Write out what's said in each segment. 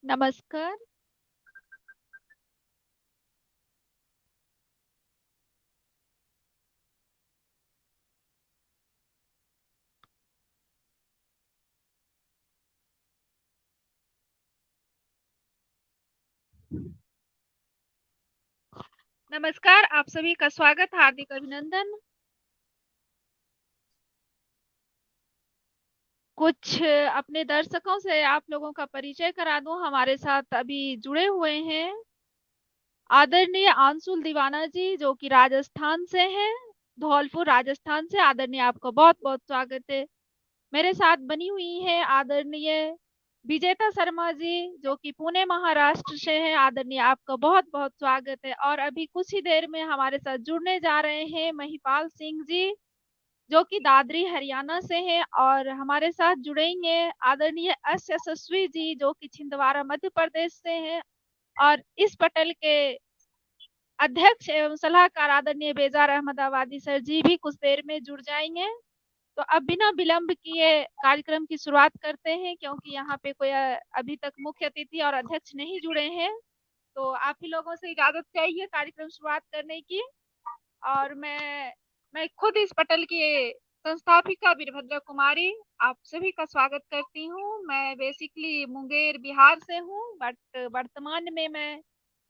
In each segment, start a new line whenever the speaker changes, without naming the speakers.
नमस्कार। नमस्कार, आप सभी का स्वागत, हार्दिक अभिनंदन। कुछ अपने दर्शकों से आप लोगों का परिचय करा दूँ, हमारे साथ अभी जुड़े हुए हैं आदरणीय आंसुल दीवाना जी, जो कि राजस्थान से हैं, धौलपुर राजस्थान से। आदरणीय आपका बहुत-बहुत स्वागत है। मेरे साथ बनी हुई हैं आदरणीय विजेता शर्मा जी, जो कि पुणे महाराष्ट्र से हैं। आदरणीय आपका बहुत-बहुत स्वागत है। और अभी कुछ ही देर में हमारे साथ जुड़ने जा रहे हैं महिपाल सिंह जी, जो कि दादरी हरियाणा से हैं, और हमारे साथ जुड़ेंगे आदरणीय एस यशस्वी जी, जो कि छिंदवाड़ा मध्य प्रदेश से हैं, और इस पटल के अध्यक्ष एवं सलाहकार आदरणीय बेजार अहमदाबादी सर जी भी कुछ देर में जुड़ जाएंगे। तो अब बिना विलंब किए कार्यक्रम की शुरुआत करते हैं, क्योंकि यहाँ पे कोई अभी तक मुख्य अतिथि और अध्यक्ष नहीं जुड़े हैं। तो आप ही लोगों से इजाजत चाहिए कार्यक्रम शुरुआत करने की। और मैं खुद इस पटल की संस्थापिका वीरभद्र कुमारी आप सभी का स्वागत करती हूँ। मैं बेसिकली मुंगेर बिहार से हूँ, बट वर्तमान में मैं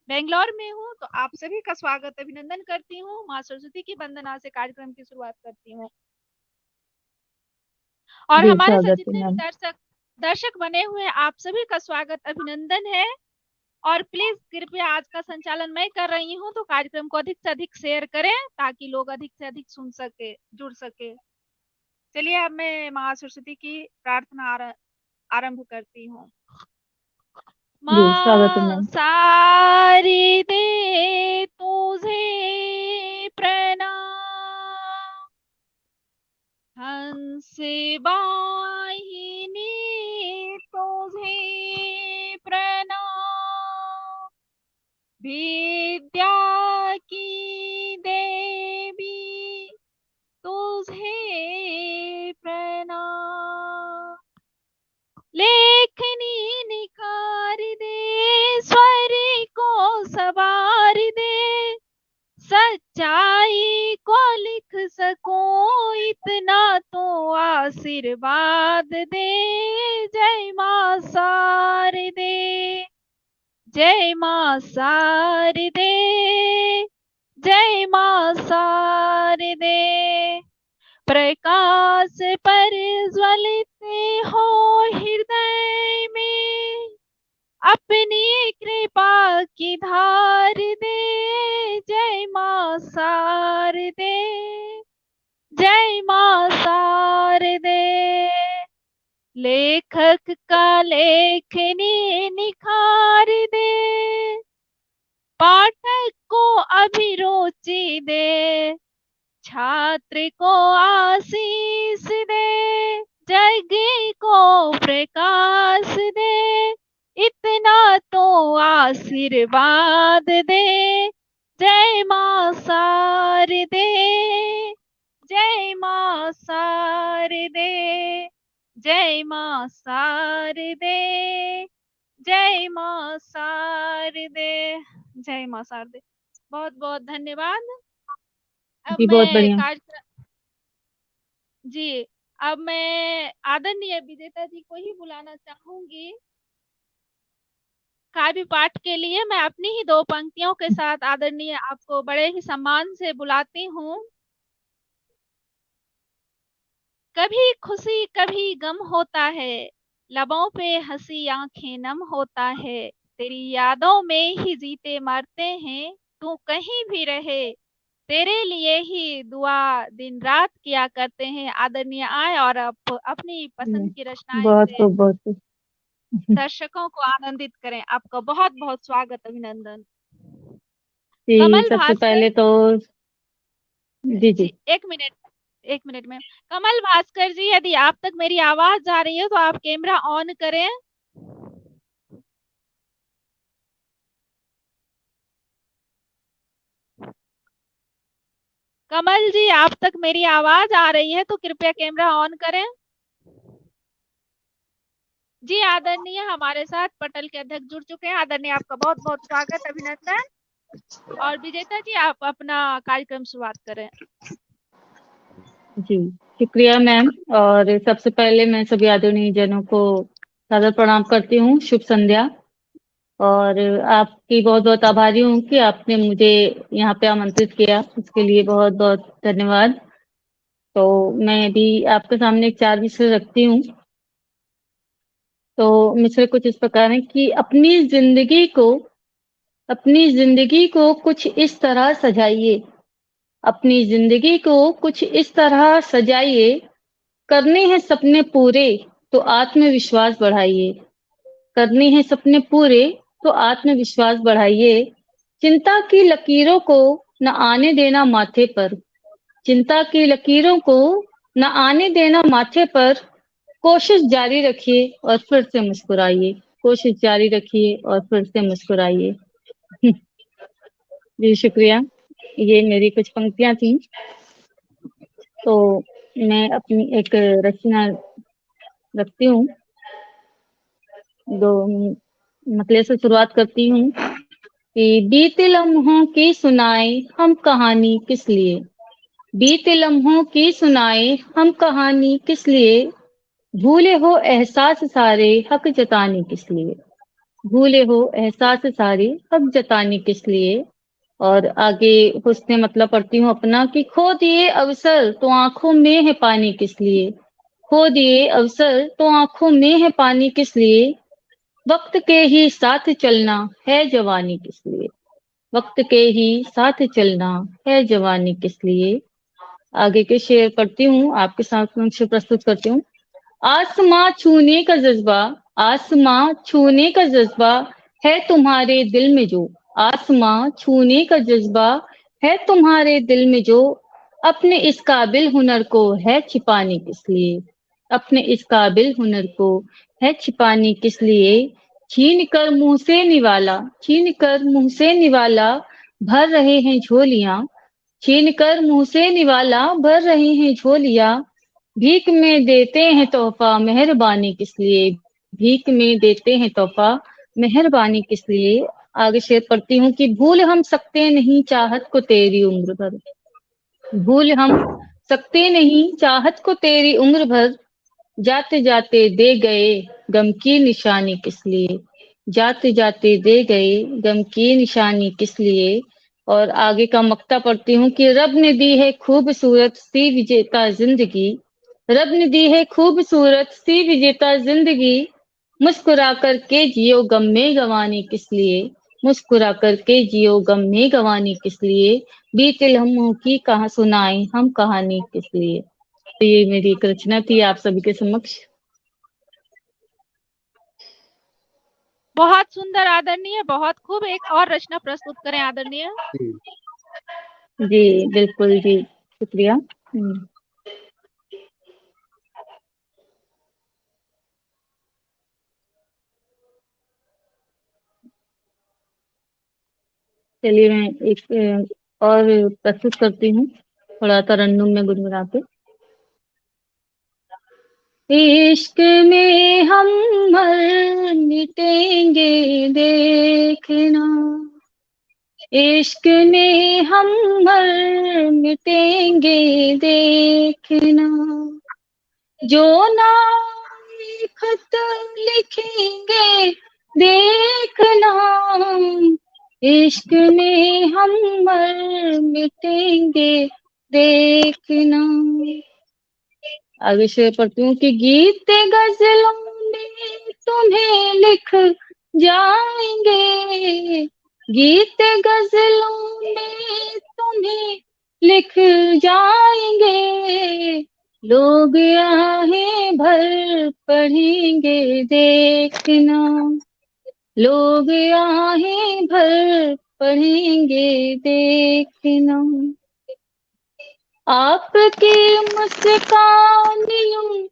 बेंगलोर में हूँ। तो आप सभी का स्वागत अभिनंदन करती हूँ, माँ सरस्वती की वंदना से कार्यक्रम की शुरुआत करती हूँ। और
जी
हमारे साथ
स्वागत है
जितने भी
मैम।
दर्शक बने हुए हैं, आप सभी का स्वागत अभिनंदन है। और प्लीज कृपया आज का संचालन मैं कर रही हूँ, तो कार्यक्रम को अधिक से अधिक शेयर करें, ताकि लोग अधिक से अधिक सुन सके, जुड़ सके। चलिए, अब मैं माँ सरस्वती की प्रार्थना आरंभ करती हूँ।
जी स्वागत है
माँ
मैम।
सारी दे तुझे प्रणाम, हंस वाहिनी तुझे प्रणाम, विद्या की देवी तुझे प्रणाम, लेखनी निखार दे, स्वर को सवार दे, सच्चाई को लिख सकूं इतना तो आशीर्वाद दे। जय माँ शारदे, जय माँ शारदे, जय माँ शारदे। प्रकाश पर ज्वलित हो हृदय में, अपनी कृपा की धार दे। जय माँ शारदे, जय माँ शारदे। लेखक का लेखनी निखार दे, पाठक को अभिरुचि दे, छात्र को आशीष दे, जग को प्रकाश दे, इतना तो आशीर्वाद दे। जय माँ शारदे, जय माँ शारदे, जय माँ शारदे, जय माँ शारदे, जय माँ शारदे। बहुत बहुत धन्यवाद। अब
जी बहुत
मैं
बढ़िया।
कार्यक्रम जी, अब मैं आदरणीय विजेता जी को ही बुलाना चाहूंगी काव्य पाठ के लिए। मैं अपनी ही दो पंक्तियों के साथ आदरणीय आपको बड़े ही सम्मान से बुलाती हूँ। कभी खुशी कभी गम होता है, लबों पे हंसी आंखें नम होता है, तेरी यादों में ही जीते मरते हैं, तू कहीं भी रहे, तेरे लिए ही दुआ दिन रात किया करते हैं। आदरणीय आए और अपनी पसंद की रचनाएं
बहुत
से
खूब बहुत खूब।
दर्शकों को आनंदित करें। आपका बहुत बहुत स्वागत अभिनंदन।
जी
कमल
सबसे
भास्कर
पहले तो जी
जी,
जी।
एक मिनट में। कमल भास्कर जी, यदि आप तक मेरी आवाज जा रही है तो आप कैमरा ऑन करें। कमल जी, आप तक मेरी आवाज आ रही है तो कृपया कैमरा ऑन करें। जी आदरणीय, हमारे साथ पटल के अध्यक्ष जुड़ चुके हैं। आदरणीय, आपका बहुत बहुत स्वागत, अभिनंदन। और विजेता जी, आप अपना कार्यक्रम शुरुआत करें।
जी, शुक्रिया मैम। और सबसे पहले मैं सभी आदरणीय जनों को सादर प्रणाम करती हूँ। शुभ संध्या। और आपकी बहुत बहुत आभारी हूँ कि आपने मुझे यहाँ पे आमंत्रित किया, उसके लिए बहुत बहुत धन्यवाद। तो मैं भी आपके सामने एक 4 विषय रखती हूँ। तो मिसरे कुछ इस प्रकार है कि अपनी जिंदगी को कुछ इस तरह सजाइए, अपनी जिंदगी को कुछ इस तरह सजाइए, करने हैं सपने पूरे तो आत्मविश्वास बढ़ाइए, करने हैं सपने पूरे तो आत्मविश्वास बढ़ाइए। चिंता की लकीरों को न आने देना माथे पर, चिंता की लकीरों को न आने देना माथे पर, कोशिश जारी रखिए और फिर से मुस्कुराइए, कोशिश जारी रखिए और फिर से मुस्कुराइए। जी शुक्रिया। ये मेरी कुछ पंक्तियां थी। तो मैं अपनी एक रचना रखती हूँ। दो मतले से शुरुआत करती हूँ कि बीते लम्हों की सुनाए हम कहानी किस लिए, बीते लम्हों की सुनाए हम कहानी किस लिए, भूले हो एहसास सारे हक जताने किस लिए, भूले हो एहसास सारे हक जताने किस लिए। और आगे हुस्ने मतलब पढ़ती हूँ अपना कि खो दिए अवसर तो आंखों में है पानी किस लिए, खो दिए अवसर तो आंखों में है पानी किस लिए, वक्त के ही साथ चलना है जवानी किस लिए, वक्त के ही साथ चलना है जवानी किस लिए। आगे के शेर पढ़ती हूँ, आपके समक्ष प्रस्तुत करती हूँ। आसमां छूने का जज्बा, आसमां छूने का जज्बा है तुम्हारे दिल में जो, आसमां छूने का जज्बा है तुम्हारे दिल में जो, अपने इस काबिल हुनर को है छिपाने किस लिए, अपने इस काबिल हुनर को है छिपाने किस लिए, छीन कर मुंह से निवाला, छीन कर मुंह से निवाला, भर रहे हैं झोलियां, छीन कर मुंह से निवाला भर रहे हैं झोलियां, भीख में देते हैं तोहफा मेहरबानी किस लिए, भीख में देते हैं तोहफा मेहरबानी किस लिए। आगे शेर पढ़ती हूँ कि भूल हम सकते नहीं चाहत को तेरी उम्र भर, भूल हम सकते नहीं चाहत को तेरी उम्र भर, जाते जाते दे गए गम की निशानी किस लिए, जाते जाते दे गए गम की निशानी किस लिए। और आगे का मक्ता पढ़ती हूँ कि रब ने दी है खूबसूरत सी विजेता जिंदगी, रब ने दी है खूबसूरत सी विजेता जिंदगी, मुस्कुरा करके जियो गम में गंवानी किस लिए, मुस्कुरा करके जियो गम में गंवानी किस लिए, बीते लम्हों की कहा सुनाए हम कहानी किस लिए। तो ये मेरी एक रचना थी आप सभी के समक्ष।
बहुत सुंदर आदरणीय, बहुत खूब। एक और रचना प्रस्तुत करें आदरणीय।
जी बिल्कुल जी, शुक्रिया। चलिए मैं एक और प्रस्तुत करती हूँ, थोड़ा तरन्नुम में गुनगुना के। इश्क में हम मर मिटेंगे देखना, इश्क में हम मर मिटेंगे देखना, जो नाम खत लिखेंगे देखना, इश्क में हम मर मिटेंगे देखना। आगे शेर पढ़ती हूँ कि गीत गजलों में तुम्हें लिख जाएंगे, गीत गजलों में तुम्हें लिख जाएंगे, लोग आहें भर पढ़ेंगे देखना, लोग आहें भर पढ़ेंगे देखना, आपकी मुस्कान यूं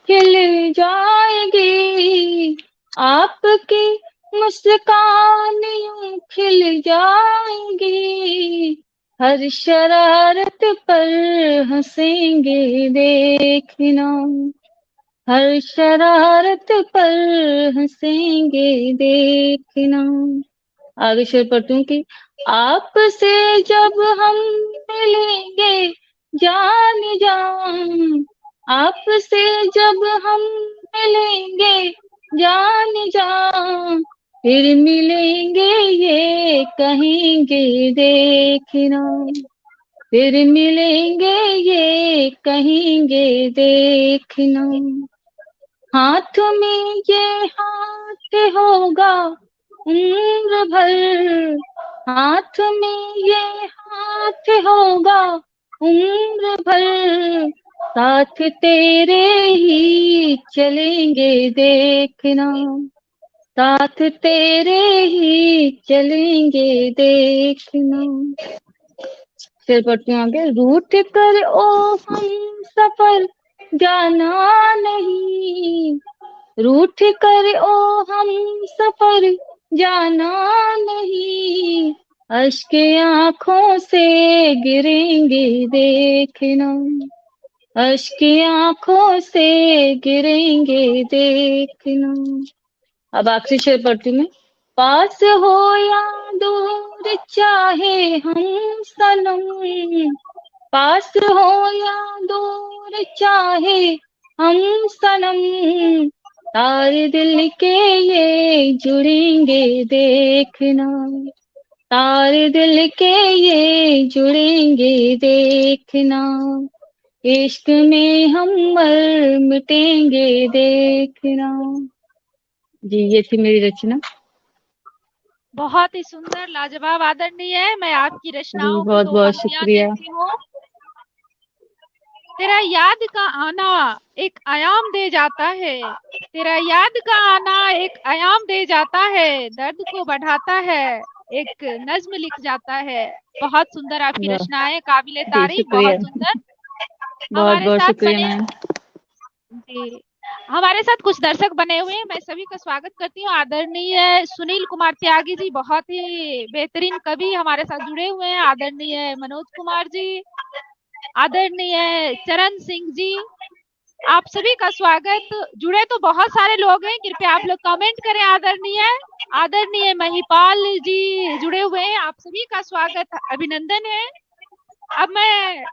खिल जाएगी, आपकी मुस्कान यूं खिल जाएगी, हर शरारत पर हंसेंगे देखना, हर शरारत पर हंसेंगे देखना। आगे शेर पढ़ती हूँ कि आपसे जब हम मिलेंगे जान जान, आपसे जब हम मिलेंगे जान जान, फिर मिलेंगे ये कहेंगे देखना, फिर मिलेंगे ये कहेंगे देखना। हाथ में ये हाथ होगा उम्र भर, हाथ में ये हाथ होगा उम्र भर, साथ तेरे ही चलेंगे देखना, साथ तेरे ही चलेंगे देखना। फिर पढ़ती हूँ आगे। रूठ कर ओ हम सफर जाना नहीं, रूठ कर ओ हम सफर जाना नहीं, अश्क आंखों से गिरेंगे देखना, अश्क आंखों से गिरेंगे देखना। अब आखिरी शेर पढ़ती हूँ मैं। पास हो या दूर चाहे हम सनम, पास हो या दूर चाहे हम सनम, तारे दिल के ये जुड़ेंगे देखना, तारे दिल के ये जुड़ेंगे देखना, इश्क में हम मर मिटेंगे देखना। जी ये थी मेरी रचना।
बहुत ही सुंदर, लाजवाब, आदरणीय है। मैं आपकी
जी
रचनाओं की
बहुत
दो
बहुत
पंक्तियां
शुक्रिया।
देती हूँ। तेरा याद का आना एक आयाम दे जाता है, तेरा याद का आना एक आयाम दे जाता है, दर्द को बढ़ाता है, एक नज्म लिख जाता है। बहुत सुंदर आपकी
वाह,
रचनाएं, काबिले
जी
तारीफ,
शुक्रिया,
बहुत सुंदर।
बहुत
हमारे
बहुत
साथ
शुक्रिया
बने
मैम।
जी, हमारे साथ कुछ दर्शक बने हुए हैं, मैं सभी का स्वागत करती हूँ। आदरणीय सुनील कुमार त्यागी जी, बहुत ही बेहतरीन कवि हमारे साथ जुड़े हुए हैं। आदरणीय मनोज कुमार जी, आदरणीय चरण सिंह जी, आप सभी का स्वागत। जुड़े तो बहुत सारे लोग हैं, कृपया आप लोग कमेंट करें। आदरणीय आदरणीय महिपाल जी जुड़े हुए हैं, आप सभी का स्वागत, अभिनंदन है। अब मैं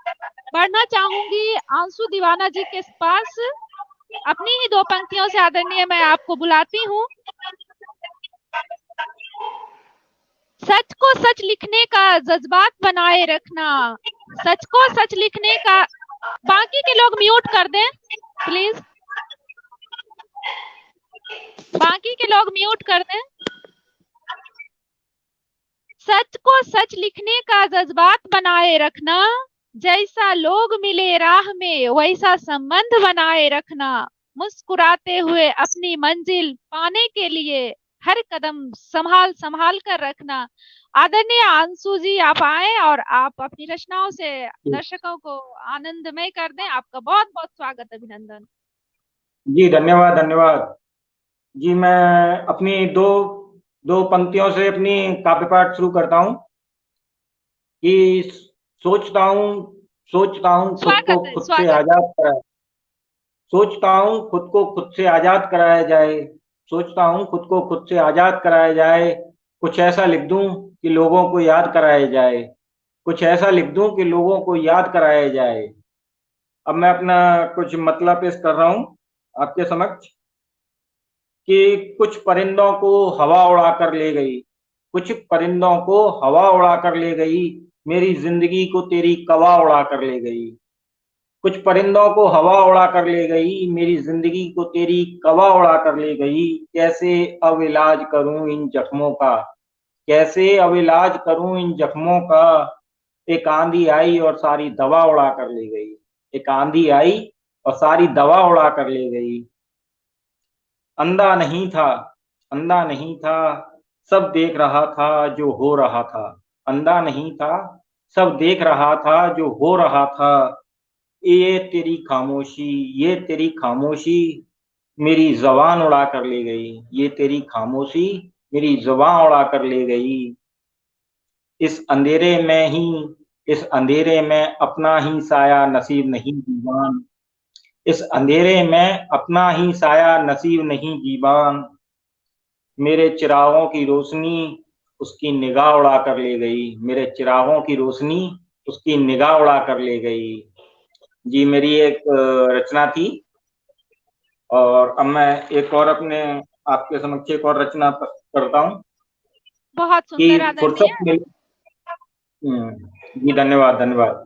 बढ़ना चाहूंगी आंसू दीवाना जी के पास, अपनी ही दो पंक्तियों से आदरणीय मैं आपको बुलाती हूँ। सच को सच लिखने का जज्बात बनाए रखना, सच को सच लिखने का। बाकी के लोग म्यूट कर दें प्लीज, बाकी के लोग म्यूट कर दें। सच को सच लिखने का जज्बात बनाए रखना, जैसा लोग मिले राह में वैसा संबंध बनाए रखना, मुस्कुराते हुए अपनी मंजिल पाने के लिए हर कदम संभाल संभाल कर रखना। आदरणीय अंशु जी, आप आए और आप अपनी रचनाओं से दर्शकों को आनंदमय कर दें। आपका बहुत बहुत स्वागत, अभिनंदन।
जी धन्यवाद धन्यवाद। जी मैं अपनी दो दो पंक्तियों से अपनी काव्य पाठ शुरू करता हूँ कि सोचता हूँ खुद को
स्वागत है,
खुद से
स्वागत।
आजाद कराया, सोचता हूँ खुद को खुद से आजाद कराया जाए, सोचता हूँ खुद को खुद से आजाद कराया जाए, कुछ ऐसा लिख दूं कि लोगों को याद कराया जाए, कुछ ऐसा लिख दूं कि लोगों को याद कराया जाए। अब मैं अपना कुछ मतलब पेश कर रहा हूँ आपके समक्ष कि कुछ परिंदों को हवा उड़ाकर ले गई, कुछ परिंदों को हवा उड़ाकर ले गई, मेरी जिंदगी को तेरी कवा उड़ाकर ले गई, कुछ परिंदों को हवा उड़ाकर ले गई, मेरी जिंदगी को तेरी कवा उड़ाकर ले गई, कैसे अब इलाज करूं इन जख्मों का, कैसे अब इलाज करूं इन जख्मों का, एक आंधी आई और सारी दवा उड़ाकर ले गई, एक आंधी आई और सारी दवा उड़ाकर ले गई। अंधा नहीं था, अंधा नहीं था, सब देख रहा था जो हो रहा था, अंधा नहीं था, सब देख रहा था जो हो रहा था, ये तेरी खामोशी, ये तेरी खामोशी मेरी जबान उड़ा कर ले गई, ये तेरी खामोशी मेरी जबान उड़ा कर ले गई। इस अंधेरे में ही, इस अंधेरे में अपना ही साया नसीब नहीं दीवान, इस अंधेरे में अपना ही साया नसीब नहीं जीबान, मेरे चिरागों की रोशनी उसकी निगाह उड़ा कर ले गई, मेरे चिरागों की रोशनी उसकी निगाह उड़ा कर ले गई। जी मेरी एक रचना थी। और अब मैं एक और अपने आपके समक्ष एक और रचना करता हूँ
बहुत
कि
सुंदर आदरणीय।
फुर्सत मिल जी धन्यवाद धन्यवाद।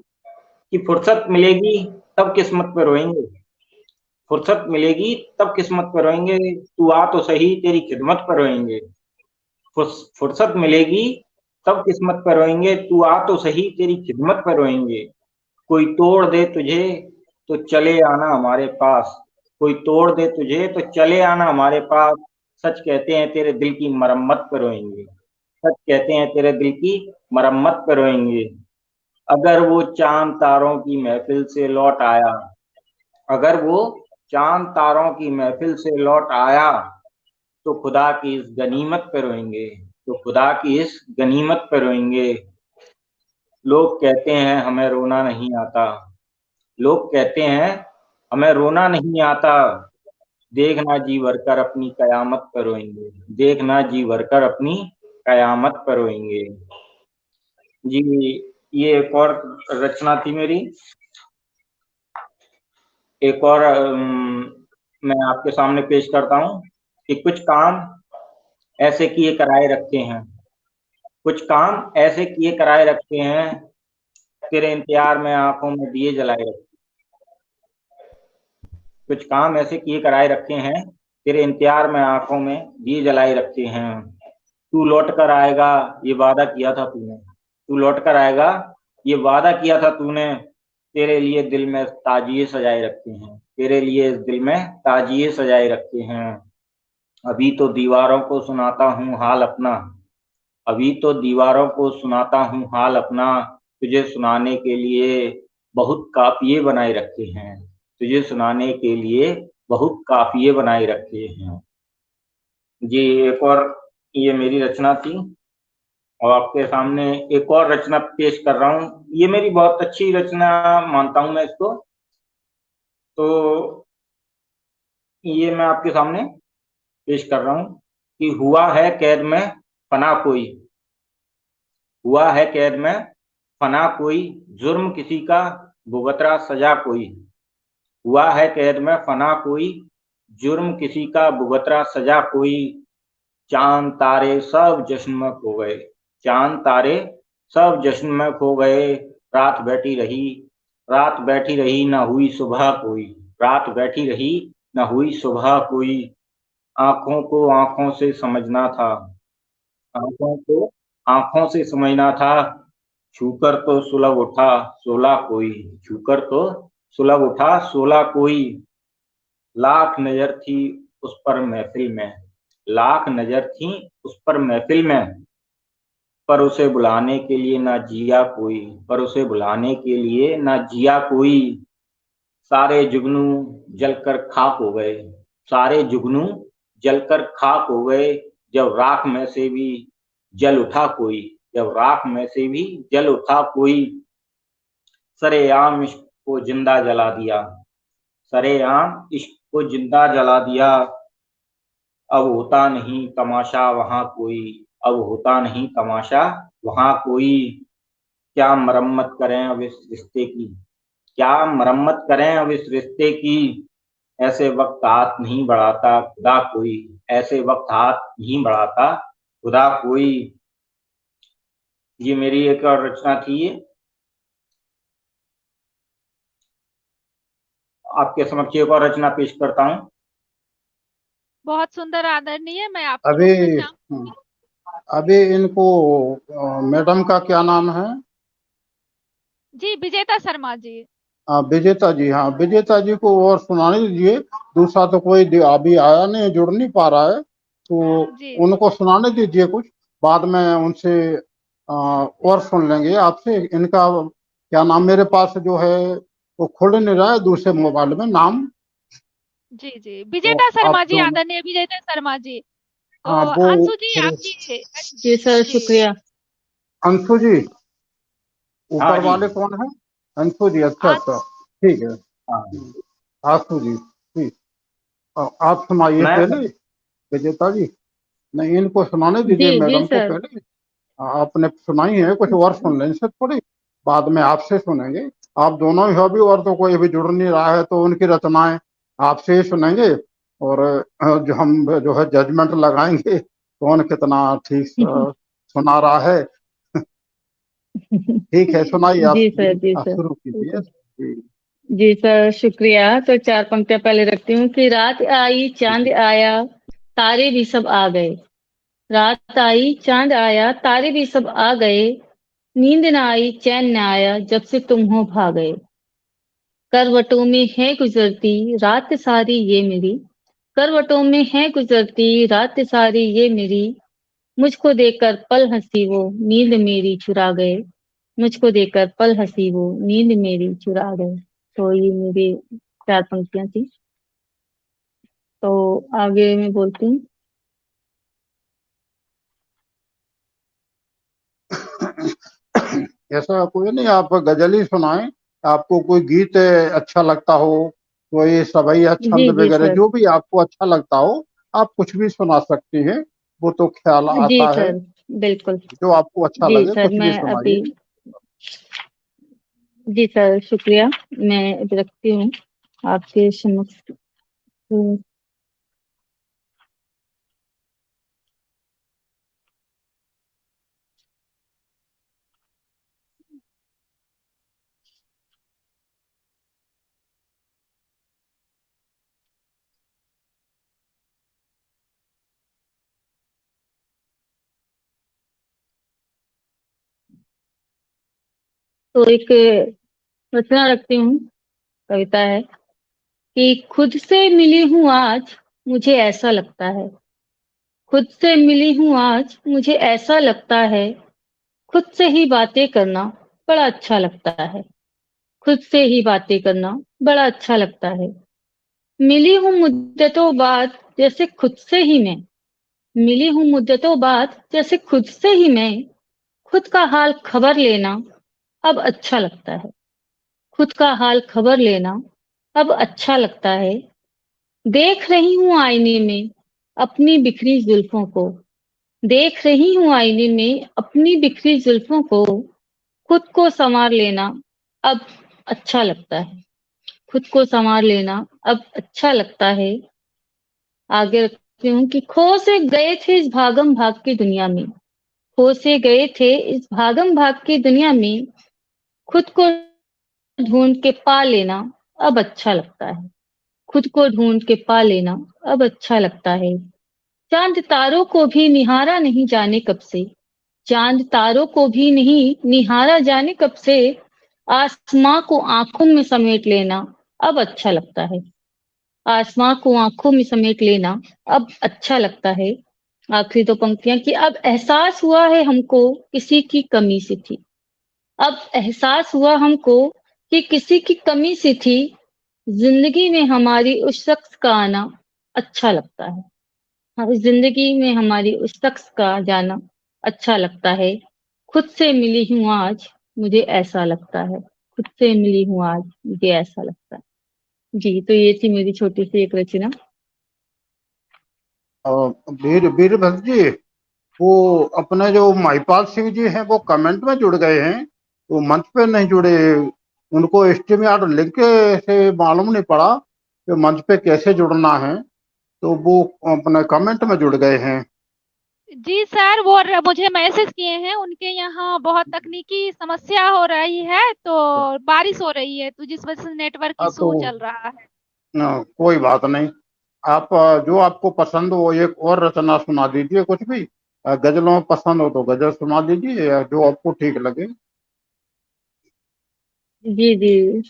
कि फुर्सत मिलेगी तब किस्मत पे रोएंगे, फुर्सत मिलेगी तब किस्मत पे रोएंगे, तू आ तो सही तेरी खिदमत पे रोएंगे। फुर्सत मिलेगी तब किस्मत पे रोएंगे, तू आ तो सही तेरी खिदमत पे रोएंगे। कोई तोड़ दे तुझे तो चले आना हमारे पास, कोई तोड़ दे तुझे तो चले आना हमारे पास, सच कहते हैं तेरे दिल की मरम्मत पे रोएंगे, सच कहते हैं तेरे दिल की मरम्मत पे रोएंगे। अगर वो चांद तारों की महफिल से लौट आया, अगर वो चांद तारों की महफिल से लौट आया, तो खुदा की इस गनीमत पे रोएंगे, तो खुदा की इस गनीमत पे रोएंगे। लोग कहते हैं हमें रोना नहीं आता, लोग कहते हैं हमें रोना नहीं आता, देखना जी भरकर अपनी कयामत पर रोएंगे, देखना जी भरकर अपनी कयामत पर रोएंगे। जी ये एक और रचना थी मेरी। एक और मैं आपके सामने पेश करता हूँ कि कुछ काम ऐसे किए कराए रखते हैं, कुछ काम ऐसे किए कराए रखते हैं, तेरे इंतजार में आंखों में दिए जलाए रखते, कुछ काम ऐसे किए कराए रखे हैं, तेरे इंतजार में आंखों में दिए जलाए रखते हैं। तू लौट कर आएगा ये वादा किया था तूने, तू लौट कर आएगा ये वादा किया था तूने, तेरे लिए दिल में ताजिए सजाए रखते हैं, तेरे लिए इस दिल में ताजिए सजाए रखते हैं। अभी तो दीवारों को सुनाता हूँ हाल अपना, अभी तो दीवारों को सुनाता हूँ हाल अपना, तुझे सुनाने के लिए बहुत काफिये बनाए रखे हैं, तुझे सुनाने के लिए बहुत काफिये बनाए रखे हैं। जी एक और ये मेरी रचना थी। और आपके सामने एक और रचना पेश कर रहा हूँ, ये मेरी बहुत अच्छी रचना मानता हूँ मैं इसको। तो ये मैं आपके सामने पेश कर रहा हूँ कि हुआ है कैद में फना कोई, हुआ है कैद में फना कोई, जुर्म किसी का भुगत रहा सजा कोई, हुआ है कैद में फना कोई, जुर्म किसी का भुगत रहा सजा कोई। चांद तारे सब जश्न में खो गए, चांद तारे सब जश्न में खो गए, रात बैठी रही, रात बैठी रही ना हुई सुबह कोई, रात बैठी रही ना हुई सुबह कोई। आंखों को आंखों से समझना था, आंखों को आंखों से समझना था, छूकर तो सुलग उठा सोला कोई, छूकर तो सुलग उठा सोला कोई। लाख नजर थी उस पर महफिल में, लाख नजर थी उस पर महफिल में, पर उसे बुलाने के लिए ना जिया कोई, पर उसे बुलाने के लिए ना जिया कोई। सारे जुगनू जलकर खाक हो गए, सारे जुगनू जलकर खाक हो गए, जब राख में से भी जल उठा कोई, जब राख में से भी जल उठा कोई। सरेआम इश्क को जिंदा जला दिया, सरेआम इश्क को जिंदा जला दिया। अब होता नहीं तमाशा वहां कोई, अब होता नहीं तमाशा वहां कोई। क्या मरम्मत करें अब इस रिश्ते की, क्या मरम्मत करें अब इस रिश्ते की। ऐसे वक्त हाथ नहीं बढ़ाता खुदा कोई, ऐसे वक्त हाथ नहीं बढ़ाता खुदा कोई। ये मेरी एक और रचना थी। ये आपके समक्ष एक और रचना पेश करता हूँ।
बहुत सुंदर आदरणीय। मैं आपसे
अभी
पूछना चाहूंगी।
अभी इनको मैडम का क्या नाम है?
जी विजेता शर्मा जी।
विजेता जी, हाँ विजेता जी को और सुनाने दीजिए। दूसरा तो कोई अभी आया नहीं, जुड़ नहीं पा रहा है, तो
जी
उनको सुनाने दीजिए कुछ, बाद में उनसे और सुन लेंगे आपसे। इनका क्या नाम मेरे पास जो है वो खुल नहीं रहा है दूसरे मोबाइल में नाम।
जी जी
तो
विजेता
आप
शर्मा जी,
जो,
आदरणीय विजेता शर्मा जी। तो
हाँ वो
अंशु जी
फिर
आपकी।
जी सर,
जी
शुक्रिया।
अंशु जी,
हाँ
ऊपर
जी।
वाले कौन है? अंशु जी, अच्छा
आज
अच्छा, ठीक है।
हाँ
आशु जी जी। आप सुनाइए
मैं
पहले विजेता जी। नहीं, इनको सुनाने
जी
दीजिए
जी
मैडम को
सर।
पहले। आपने सुनाई है कुछ और सुन लें इनसे थोड़ी, बाद में आपसे सुनेंगे। आप दोनों ही हो भी, और तो कोई भी जुड़ नहीं रहा है, तो उनकी रचनाएं आपसे ही सुनेंगे। और जो हम जो है जजमेंट लगाएंगे कौन कितना ठीक सुना रहा है। ठीक है, सुनाइए आप
जी सर,
जी,
जी
आप
सर,
शुरू कीजिए
बिल्कुल।
जी।
जी सर, शुक्रिया। तो चार पंक्तियां पहले रखती हूँ कि रात आई चांद आया, तारे भी सब आ गए। रात आई चांद आया, तारे भी सब आ गए। नींद न आई चैन न आया, जब से तुम हो भागे। करवटों में है गुजरती रात सारी ये मेरी। करवटों में है गुजरती रात सारी ये मेरी। मुझको देकर पल हंसी वो नींद मेरी चुरा गए। मुझको देकर पल हंसी वो नींद मेरी चुरा गए। तो ये मेरी चार पंक्तियां थी। तो आगे मैं बोलती हूँ।
ऐसा कोई नहीं, आप गजल ही सुनाएं। आपको कोई गीत अच्छा लगता हो, कोई सवैया
जी
छंद
जी
वगैरह
सर।
जो भी आपको अच्छा लगता हो, आप कुछ भी सुना सकती हैं। वो तो ख्याल
जी
आता है।
सर, बिल्कुल।
जो आपको अच्छा
जी
लगे
सर,
कुछ भी
मैं अभी।
सुनाइए।
जी सर, शुक्रिया। मैं अभी रखती हूँ आपके समक्ष। तो एक रचना रखती हूँ, कविता है कि खुद से मिली हूँ आज, मुझे ऐसा लगता है। खुद से मिली हूँ आज, मुझे ऐसा लगता है। खुद से ही बातें करना बड़ा अच्छा लगता है। खुद से ही बातें करना बड़ा अच्छा लगता है। मिली हूँ मुद्दतों बाद, जैसे खुद से ही मैं। मिली हूँ मुद्दतों बाद, जैसे खुद से ही मैं। खुद का हाल खबर लेना अब अच्छा लगता है। खुद का हाल खबर लेना अब अच्छा लगता है। देख रही हूँ आईने में अपनी बिखरी जुल्फों को। देख रही हूँ आईने में अपनी बिखरी जुल्फों को। खुद को संवार लेना अब अच्छा लगता है। खुद को संवार लेना अब अच्छा लगता है। आगे रखती हूँ कि खो से गए थे इस भागम भाग की दुनिया में। खो से गए थे इस भागम भाग की दुनिया में। खुद को ढूंढ के पा लेना अब अच्छा लगता है। खुद को ढूंढ के पा लेना अब अच्छा लगता है। चांद तारों को भी निहारा नहीं जाने कब से। चांद तारों को भी नहीं निहारा जाने कब से। आसमां को आंखों में समेट लेना अब अच्छा लगता है। आसमां को आंखों में समेट लेना अब अच्छा लगता है। आखिरी दो पंक्तियां कि अब एहसास हुआ है हमको किसी की कमी सी थी। अब एहसास हुआ हमको कि किसी की कमी सी थी। जिंदगी में हमारी उस शख्स का आना अच्छा लगता है। हाँ, जिंदगी में हमारी उस शख्स का जाना अच्छा लगता है। खुद से मिली हूँ आज, मुझे ऐसा लगता है। खुद से मिली हूँ आज, मुझे ऐसा लगता है। जी, तो ये थी मेरी छोटी सी एक रचना।
वीरभद्र जी, वो अपने जो महिपाल सिंह जी हैं वो कमेंट में जुड़ गए हैं, वो मंच पे नहीं जुड़े। उनको स्ट्रीम यार्ड लिंक से मालूम नहीं पड़ा कि मंच पे कैसे जुड़ना है, तो वो अपने कमेंट में जुड़ गए हैं।
जी सर, वो मुझे मैसेज किए हैं, उनके यहाँ बहुत तकनीकी समस्या हो रही है, तो बारिश हो रही है, तो जिस वजह से नेटवर्क
तो
इशू चल रहा है।
कोई बात नहीं। आप जो आपको पसंद हो एक और रचना सुना दीजिए कुछ भी। गजलों में पसंद हो तो गजल सुना दीजिए, या जो आपको ठीक लगे।
जी जी।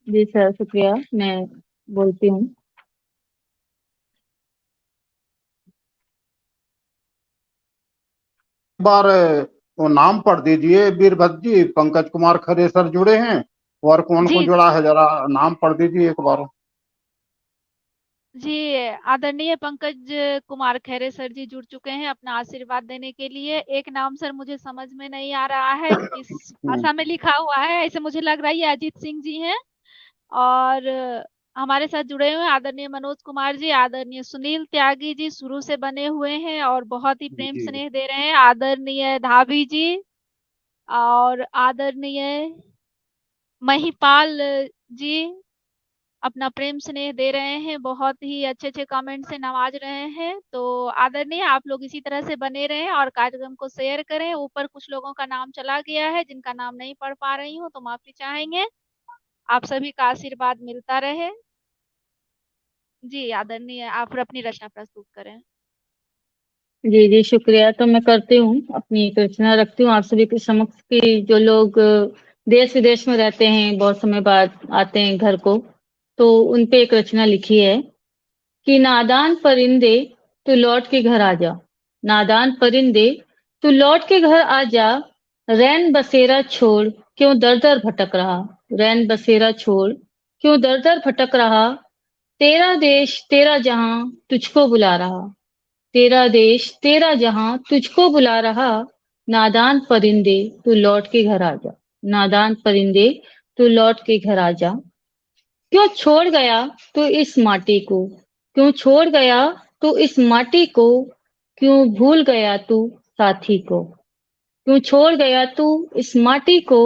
जी सर, शुक्रिया। मैं बोलती हूँ।
एक बार वो नाम पढ़ दीजिए वीरभद्र जी। पंकज कुमार खरे सर जुड़े हैं, और कौन को
जी
जुड़ा है जरा नाम पढ़ दीजिए एक बार।
जी, आदरणीय पंकज कुमार खैरे सर जी जुड़ चुके हैं अपना आशीर्वाद देने के लिए। एक नाम सर मुझे समझ में नहीं आ रहा है, किस
हम्म,
भाषा में लिखा हुआ है, ऐसे मुझे लग रहा है ये अजीत सिंह जी हैं। और हमारे साथ जुड़े हुए हैं आदरणीय मनोज कुमार जी, आदरणीय सुनील त्यागी जी शुरू से बने हुए हैं और बहुत ही प्रेम
जी
स्नेह दे रहे हैं, आदरणीय धाबी जी और आदरणीय महिपाल जी अपना प्रेम स्नेह दे रहे हैं, बहुत ही अच्छे-अच्छे कमेंट से नवाज रहे हैं। तो आदरणीय आप लोग इसी तरह से बने रहें और कार्यक्रम को शेयर करें। ऊपर कुछ लोगों का नाम चला गया है, जिनका नाम नहीं पढ़ पा रही हूँ, तो माफ़ी चाहेंगे। आप सभी का आशीर्वाद मिलता रहे। जी, आदरणीय आप फिर अपनी रचना प्रस्तुत करें।
जी जी, शुक्रिया। तो मैं करती हूँ, अपनी एक रचना रखती हूँ आप सभी के समक्ष कि जो लोग देश विदेश में रहते हैं, बहुत समय बाद आते हैं घर को, तो उन पे एक रचना लिखी है कि नादान परिंदे तू लौट के घर आ जा, नादान परिंदे तू लौट के घर आ जा, रैन बसेरा छोड़ क्यों दर दर भटक रहा, रैन बसेरा छोड़ क्यों दर दर भटक रहा, तेरा देश तेरा जहां तुझको बुला रहा, तेरा देश तेरा जहां तुझको बुला रहा, नादान परिंदे तू लौट के घर आ जा, नादान परिंदे तू लौट के घर आ जा, क्यों छोड़ गया तू इस माटी को, क्यों छोड़ गया तू इस माटी को, क्यों भूल गया तू साथी को, क्यों छोड़ गया तू इस माटी को,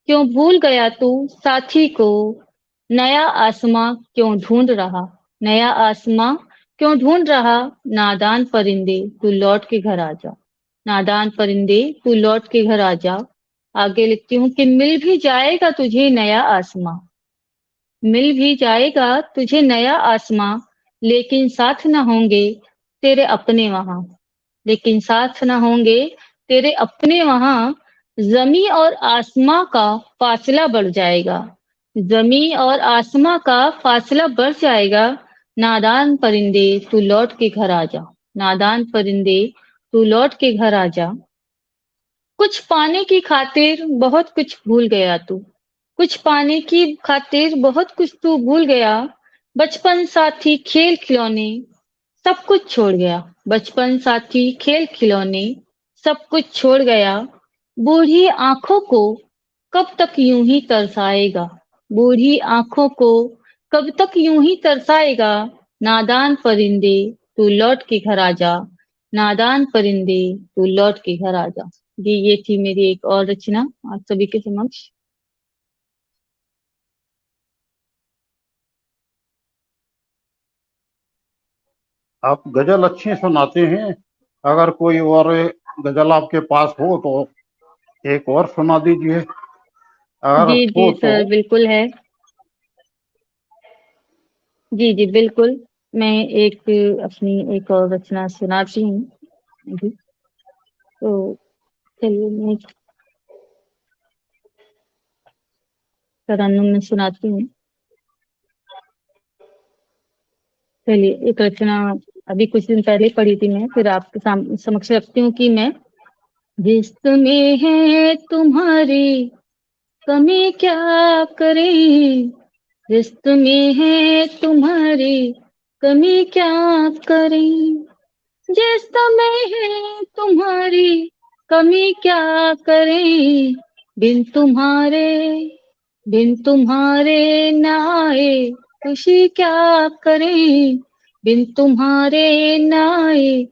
क्यों भूल गया तू साथी को, नया आसमां क्यों ढूंढ रहा, नया आसमां क्यों ढूंढ रहा, नादान परिंदे तू लौट के घर आ जा, नादान परिंदे तू लौट के घर आ जा। आगे लिखती हूँ कि मिल भी जाएगा तुझे नया आसमां, मिल भी जाएगा तुझे नया आसमां, लेकिन साथ न होंगे तेरे अपने वहां, लेकिन साथ न होंगे तेरे अपने वहां, जमी और आसमां का फासला बढ़ जाएगा, जमी और आसमां का फासला बढ़ जाएगा, नादान परिंदे तू लौट के घर आ जा, नादान परिंदे तू लौट के घर आ जा, कुछ पाने की खातिर बहुत कुछ भूल गया तू, कुछ पाने की खातिर बहुत कुछ तू भूल गया, बचपन साथी खेल खिलौने सब कुछ छोड़ गया, बचपन साथी खेल खिलौने सब कुछ छोड़ गया, बूढ़ी आंखों को कब तक यूं ही तरसाएगा, बूढ़ी आंखों को कब तक यूं ही तरसाएगा, नादान परिंदे तू लौट के घर आ जा, नादान परिंदे तू लौट के घर आ जा। जी, ये थी मेरी एक और रचना आप सभी के समक्ष।
आप गजल अच्छी सुनाते हैं। अगर कोई और गजल आपके पास हो तो एक और सुना दीजिए, अगर
जी
हो
जी
तो।
सर, बिल्कुल है। जी जी बिल्कुल, मैं एक अपनी एक और रचना सुनाती हूँ अभी। तो चलिए मैं एक तरन्नुम में सुनाती हूँ। चलिए, एक रचना अभी कुछ दिन पहले पढ़ी थी मैं, फिर आपके समक्ष रखती हूँ कि मैं, जिसमें है तुम्हारी कमी क्या करें, जिसमें है तुम्हारी कमी क्या करें, जिसमें है तुम्हारी कमी क्या करें, बिन तुम्हारे, बिन तुम्हारे न आए खुशी क्या करें, बिन तुम्हारे न आए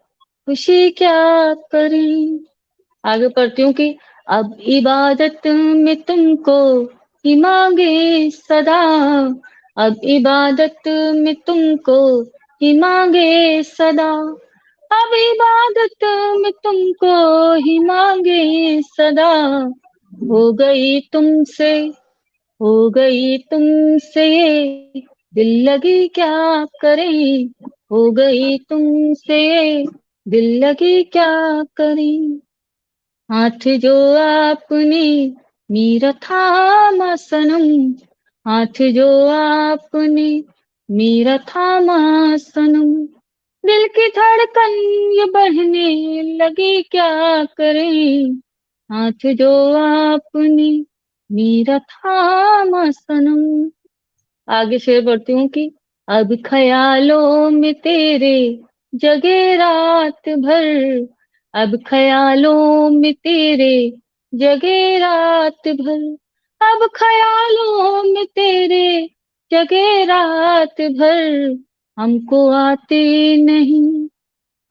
खुशी क्या करें। आगे पढ़ती हूँ कि अब इबादत में तुमको ही मांगे सदा, अब इबादत में तुमको ही मांगे सदा, अब इबादत में तुमको ही मांगे सदा, हो गई तुमसे, हो गई तुमसे ये दिल लगी क्या करें, हो गई तुमसे ये दिल लगी क्या करें, हाथ जो आपने मेरा थामा सनम, हाथ जो आपने मेरा थामा सनम, दिल की धड़कन ये बढ़ने लगी क्या करें, हाथ जो आपने मेरा थामा सनम। आगे शेर बढ़ती हूँ कि अब ख्यालों में तेरे जगे रात भर, अब ख्यालों में तेरे जगे रात भर, अब ख्यालों में तेरे जगे रात भर, हमको आती नहीं,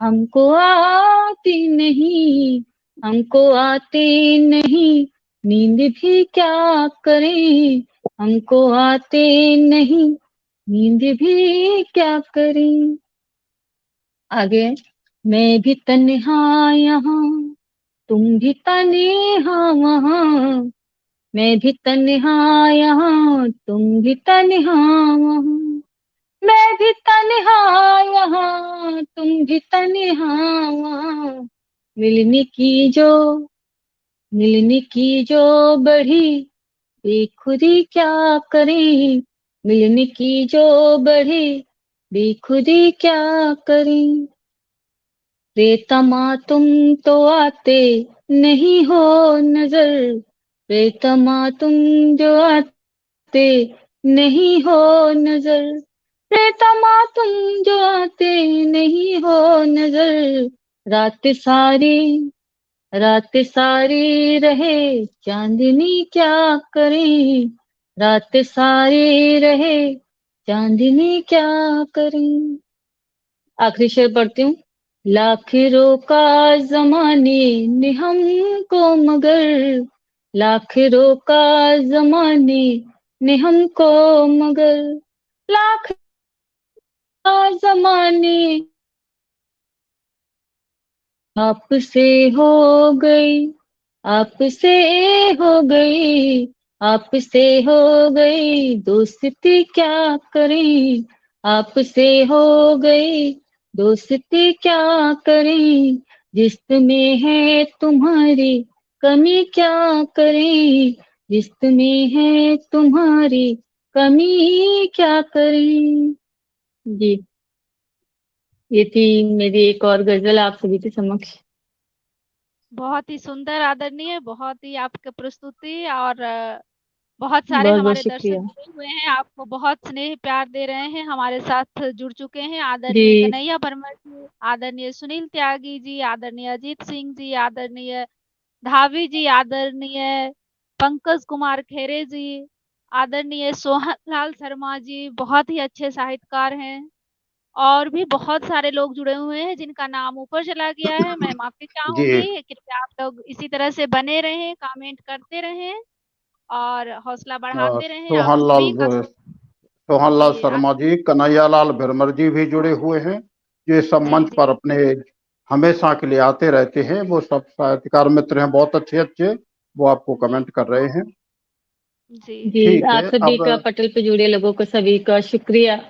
हमको आती नहीं, हमको आती नहीं, नींद भी क्या करें, हमको आते नहीं, नींद भी क्या करें। आगे, मैं भी तन्हा यहाँ, तुम भी तन्हा वहाँ, मैं भी तन्हा यहाँ, तुम भी तन्हा वहाँ, मैं भी तन्हा यहाँ, तुम भी तन्हा वहाँ, मिलने की जो बढ़ी बेखुदी क्या करें, मिलने की जो बढ़ी बेखुदी क्या करें। प्रियतमा तुम तो आते नहीं हो नजर, प्रियतमा तुम जो आते नहीं हो नजर, प्रियतमा तुम जो आते नहीं हो नजर, रात सारी रहे चांदनी क्या करें, रात सारी रहे चांदनी क्या करें। आखिरी शेर पढ़ती हूँ। लाख रोका जमाने ने हमको मगर, लाख रोका जमाने ने हमको मगर, लाख जमाने आपसे हो गई, आपसे हो गई, आपसे हो गई दोस्ती क्या करें, आपसे हो गई दोस्ती क्या करें, जिसमें है तुम्हारी कमी क्या करें, जिसमें है तुम्हारी कमी क्या करें। जी, ये थी मेरी एक और गजल आप सभी के समक्ष।
बहुत ही सुंदर आदरणीय, बहुत ही आपकी प्रस्तुति और बहुत सारे
बहुत बहुत
हमारे दर्शक
शुक्रिया।
जुड़े हुए हैं, आपको बहुत स्नेह प्यार दे रहे हैं, हमारे साथ जुड़ चुके हैं। आदरणीय
जी
कन्हैया परमार जी, आदरणीय सुनील त्यागी जी, आदरणीय अजीत सिंह जी, आदरणीय धावी जी, आदरणीय पंकज कुमार खेरे जी, आदरणीय सोहन लाल शर्मा जी, बहुत ही अच्छे साहित्यकार हैं। और भी बहुत सारे लोग जुड़े हुए हैं जिनका नाम ऊपर चला गया है, मैं माफ़ी
जी
चाहूँगी। कृपया आप लोग इसी तरह से बने रहें, कमेंट करते रहें और हौसला बढ़ाते रहें। आप सभी का
सोहनलाल
जी,
शर्मा जी, कन्हैयालाल भरमर जी भी जुड़े हुए हैं। ये सब
जी,
मंच
जी,
पर अपने हमेशा के लिए आते रहते हैं। वो सब साहित्यकार मित्र हैं, बहुत अच्छे अच्छे, वो आपको कमेंट कर रहे हैं।
जी,
जी,
ठीक
आप
है।
सभी
अब
का पटल पे जुड़े लोगों को सभी का शुक्रिया,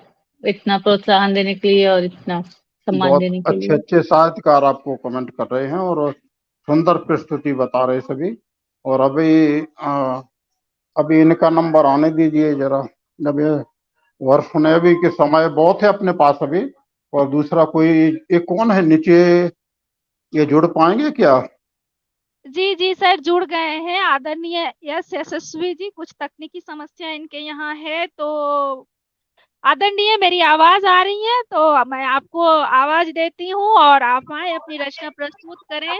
इतना प्रोत्साहन देने के लिए और इतना सम्मान
बहुत
देने के
अच्छे
लिए।
अच्छे साहित्यकार आपको कमेंट कर रहे हैं और सुंदर प्रस्तुति बता रहे सभी। और अभी इनका नंबर आने दीजिए जरा। जब वर्ष होने अभी के समय बहुत है अपने पास अभी। और दूसरा कोई एक कौन है नीचे, ये जुड़ पाएंगे क्या?
जी, जी सर जुड़ गए हैं। आदरणीय एस यशस्वी जी, कुछ तकनीकी समस्या इनके यहाँ है, तो आदरणीय मेरी आवाज़ आ रही है? तो मैं आपको आवाज़ देती हूँ और आप आएँ अपनी रचना प्रस्तुत करें।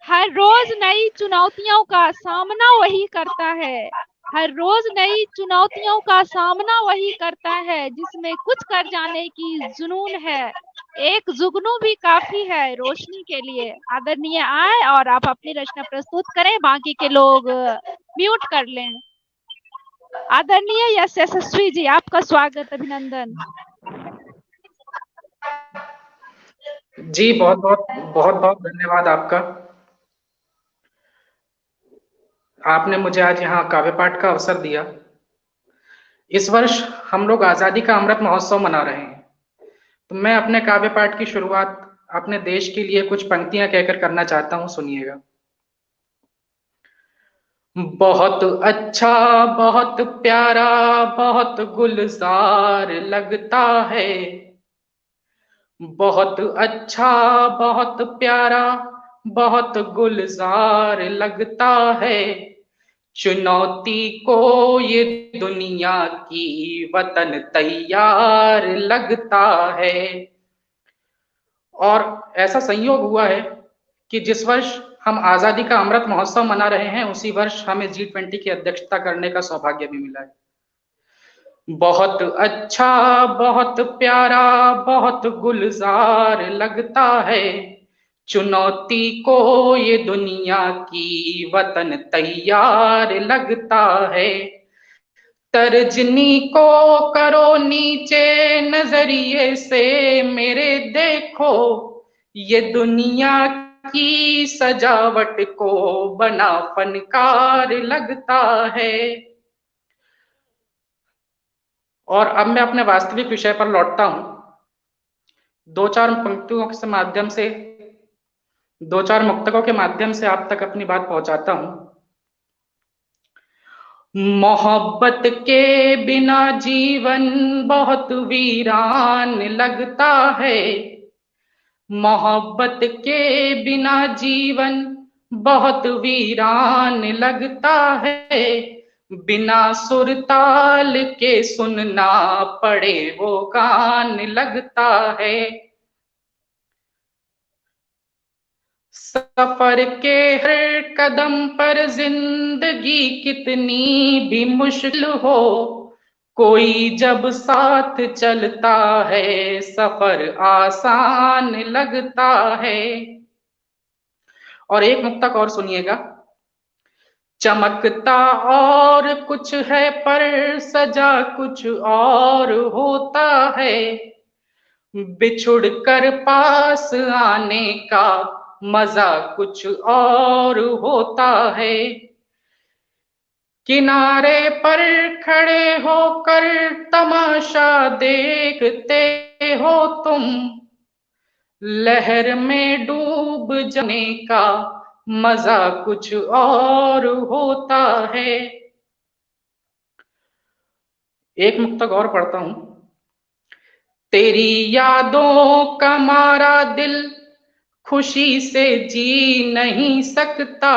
हर रोज नई चुनौतियों का सामना वही करता है, हर रोज नई चुनौतियों का सामना वही करता है, जिसमें कुछ कर जाने की जुनून है। एक जुगनू भी काफी है रोशनी के लिए। आदरणीय आए और आप अपनी रचना प्रस्तुत करें, बाकी के लोग म्यूट कर लें। आदरणीय यश यशस्वी जी, आपका स्वागत, अभिनंदन।
जी बहुत बहुत धन्यवाद आपका। आपने मुझे आज यहाँ काव्य पाठ का अवसर दिया। इस वर्ष हम लोग आजादी का अमृत महोत्सव मना रहे हैं, तो मैं अपने काव्य पाठ की शुरुआत अपने देश के लिए कुछ पंक्तियां कहकर करना चाहता हूं, सुनिएगा। बहुत अच्छा, बहुत प्यारा, बहुत गुलजार लगता है, बहुत अच्छा, बहुत प्यारा, बहुत गुलजार लगता है, चुनौती को ये दुनिया की वतन तैयार लगता है। और ऐसा संयोग हुआ है कि जिस वर्ष हम आजादी का अमृत महोत्सव मना रहे हैं, उसी वर्ष हमें G20 की अध्यक्षता करने का सौभाग्य भी मिला है। बहुत अच्छा, बहुत प्यारा, बहुत गुलजार लगता है, चुनौती को ये दुनिया की वतन तैयार लगता है। तर्जनी को करो नीचे नजरिए से मेरे, देखो ये दुनिया की सजावट को बना फनकार लगता है। और अब मैं अपने वास्तविक विषय पर लौटता हूं। दो चार पंक्तियों के माध्यम से, दो चार मुक्तकों के माध्यम से आप तक अपनी बात पहुंचाता हूं। मोहब्बत के बिना जीवन बहुत वीरान लगता है, मोहब्बत के बिना जीवन बहुत वीरान लगता है, बिना सुर ताल के सुनना पड़े वो गान लगता है। सफर के हर कदम पर जिंदगी कितनी भी मुश्किल हो, कोई जब साथ चलता है सफर आसान लगता है। और एक मुक्तक और सुनिएगा। चमकता और कुछ है पर सजा कुछ और होता है, बिछुड़ कर पास आने का मजा कुछ और होता है। किनारे पर खड़े होकर तमाशा देखते हो तुम, लहर में डूब जाने का मजा कुछ और होता है। एक मुक्तक और पढ़ता हूं। तेरी यादों का मारा दिल खुशी से जी नहीं सकता,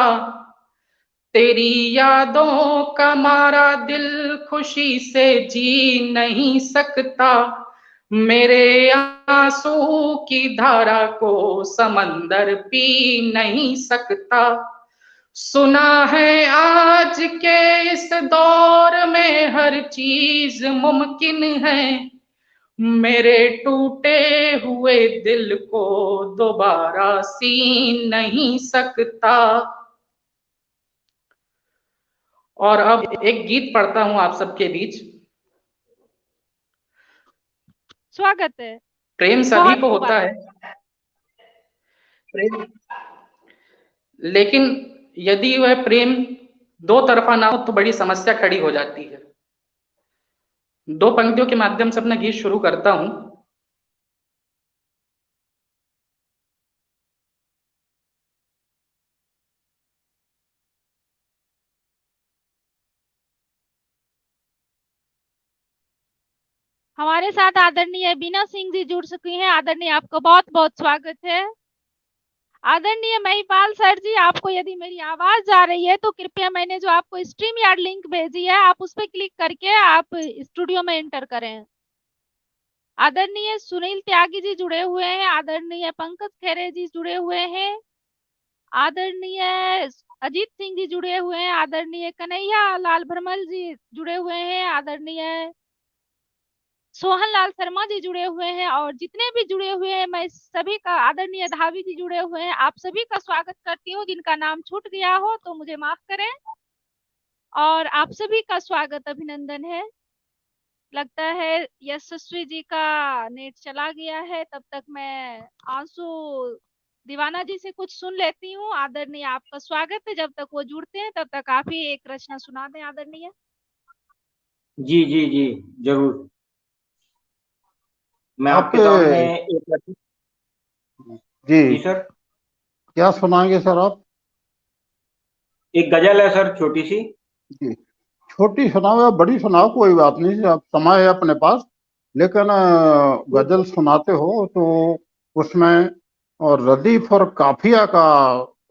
तेरी यादों का मारा दिल खुशी से जी नहीं सकता, मेरे आंसू की धारा को समंदर पी नहीं सकता। सुना है आज के इस दौर में हर चीज मुमकिन है, मेरे टूटे हुए दिल को दोबारा सी नहीं सकता। और अब एक गीत पढ़ता हूं आप सबके बीच।
स्वागत है।
प्रेम सभी को होता है, प्रेम, लेकिन यदि वह प्रेम दो तरफा ना हो तो बड़ी समस्या खड़ी हो जाती है। दो पंक्तियों के माध्यम से अपना गीत शुरू करता हूं।
हमारे साथ आदरणीय बीना सिंह जी जुड़ चुकी हैं। आदरणीय आपका बहुत बहुत स्वागत है। आदरणीय महिपाल सर जी, आपको यदि मेरी आवाज जा रही है तो कृपया मैंने जो आपको स्ट्रीम यार्ड लिंक भेजी है आप उस पर क्लिक करके आप स्टूडियो में एंटर करें। आदरणीय सुनील त्यागी जी जुड़े हुए हैं, आदरणीय पंकज खेरे जी जुड़े हुए हैं, आदरणीय अजीत सिंह जी जुड़े हुए हैं, आदरणीय कन्हैया लाल भरमल जी जुड़े हुए हैं, आदरणीय सोहन लाल शर्मा जी जुड़े हुए हैं, और जितने भी जुड़े हुए हैं मैं सभी का, आदरणीय धावी जी जुड़े हुए हैं, आप सभी का स्वागत करती हूँ। जिनका नाम छूट गया हो तो मुझे माफ करें, और आप सभी का स्वागत अभिनंदन है। लगता है यशस्वी जी का नेट चला गया है, तब तक मैं आंसू दीवाना जी से कुछ सुन लेती हूँ। आदरणीय आपका स्वागत है। जब तक वो जुड़ते हैं तब तक आप ही एक रचना सुना दें आदरणीय।
जी जी जी, जरूर। मैं
आप
आपके सामने एक
जी
जी सर,
क्या सुनाएंगे सर आप?
एक गजल है सर, छोटी सी।
जी, छोटी सुनाओ या बड़ी सुनाओ, कोई बात नहीं, अब समय है अपने पास। लेकिन गजल सुनाते हो तो उसमें और रदीफ और काफिया का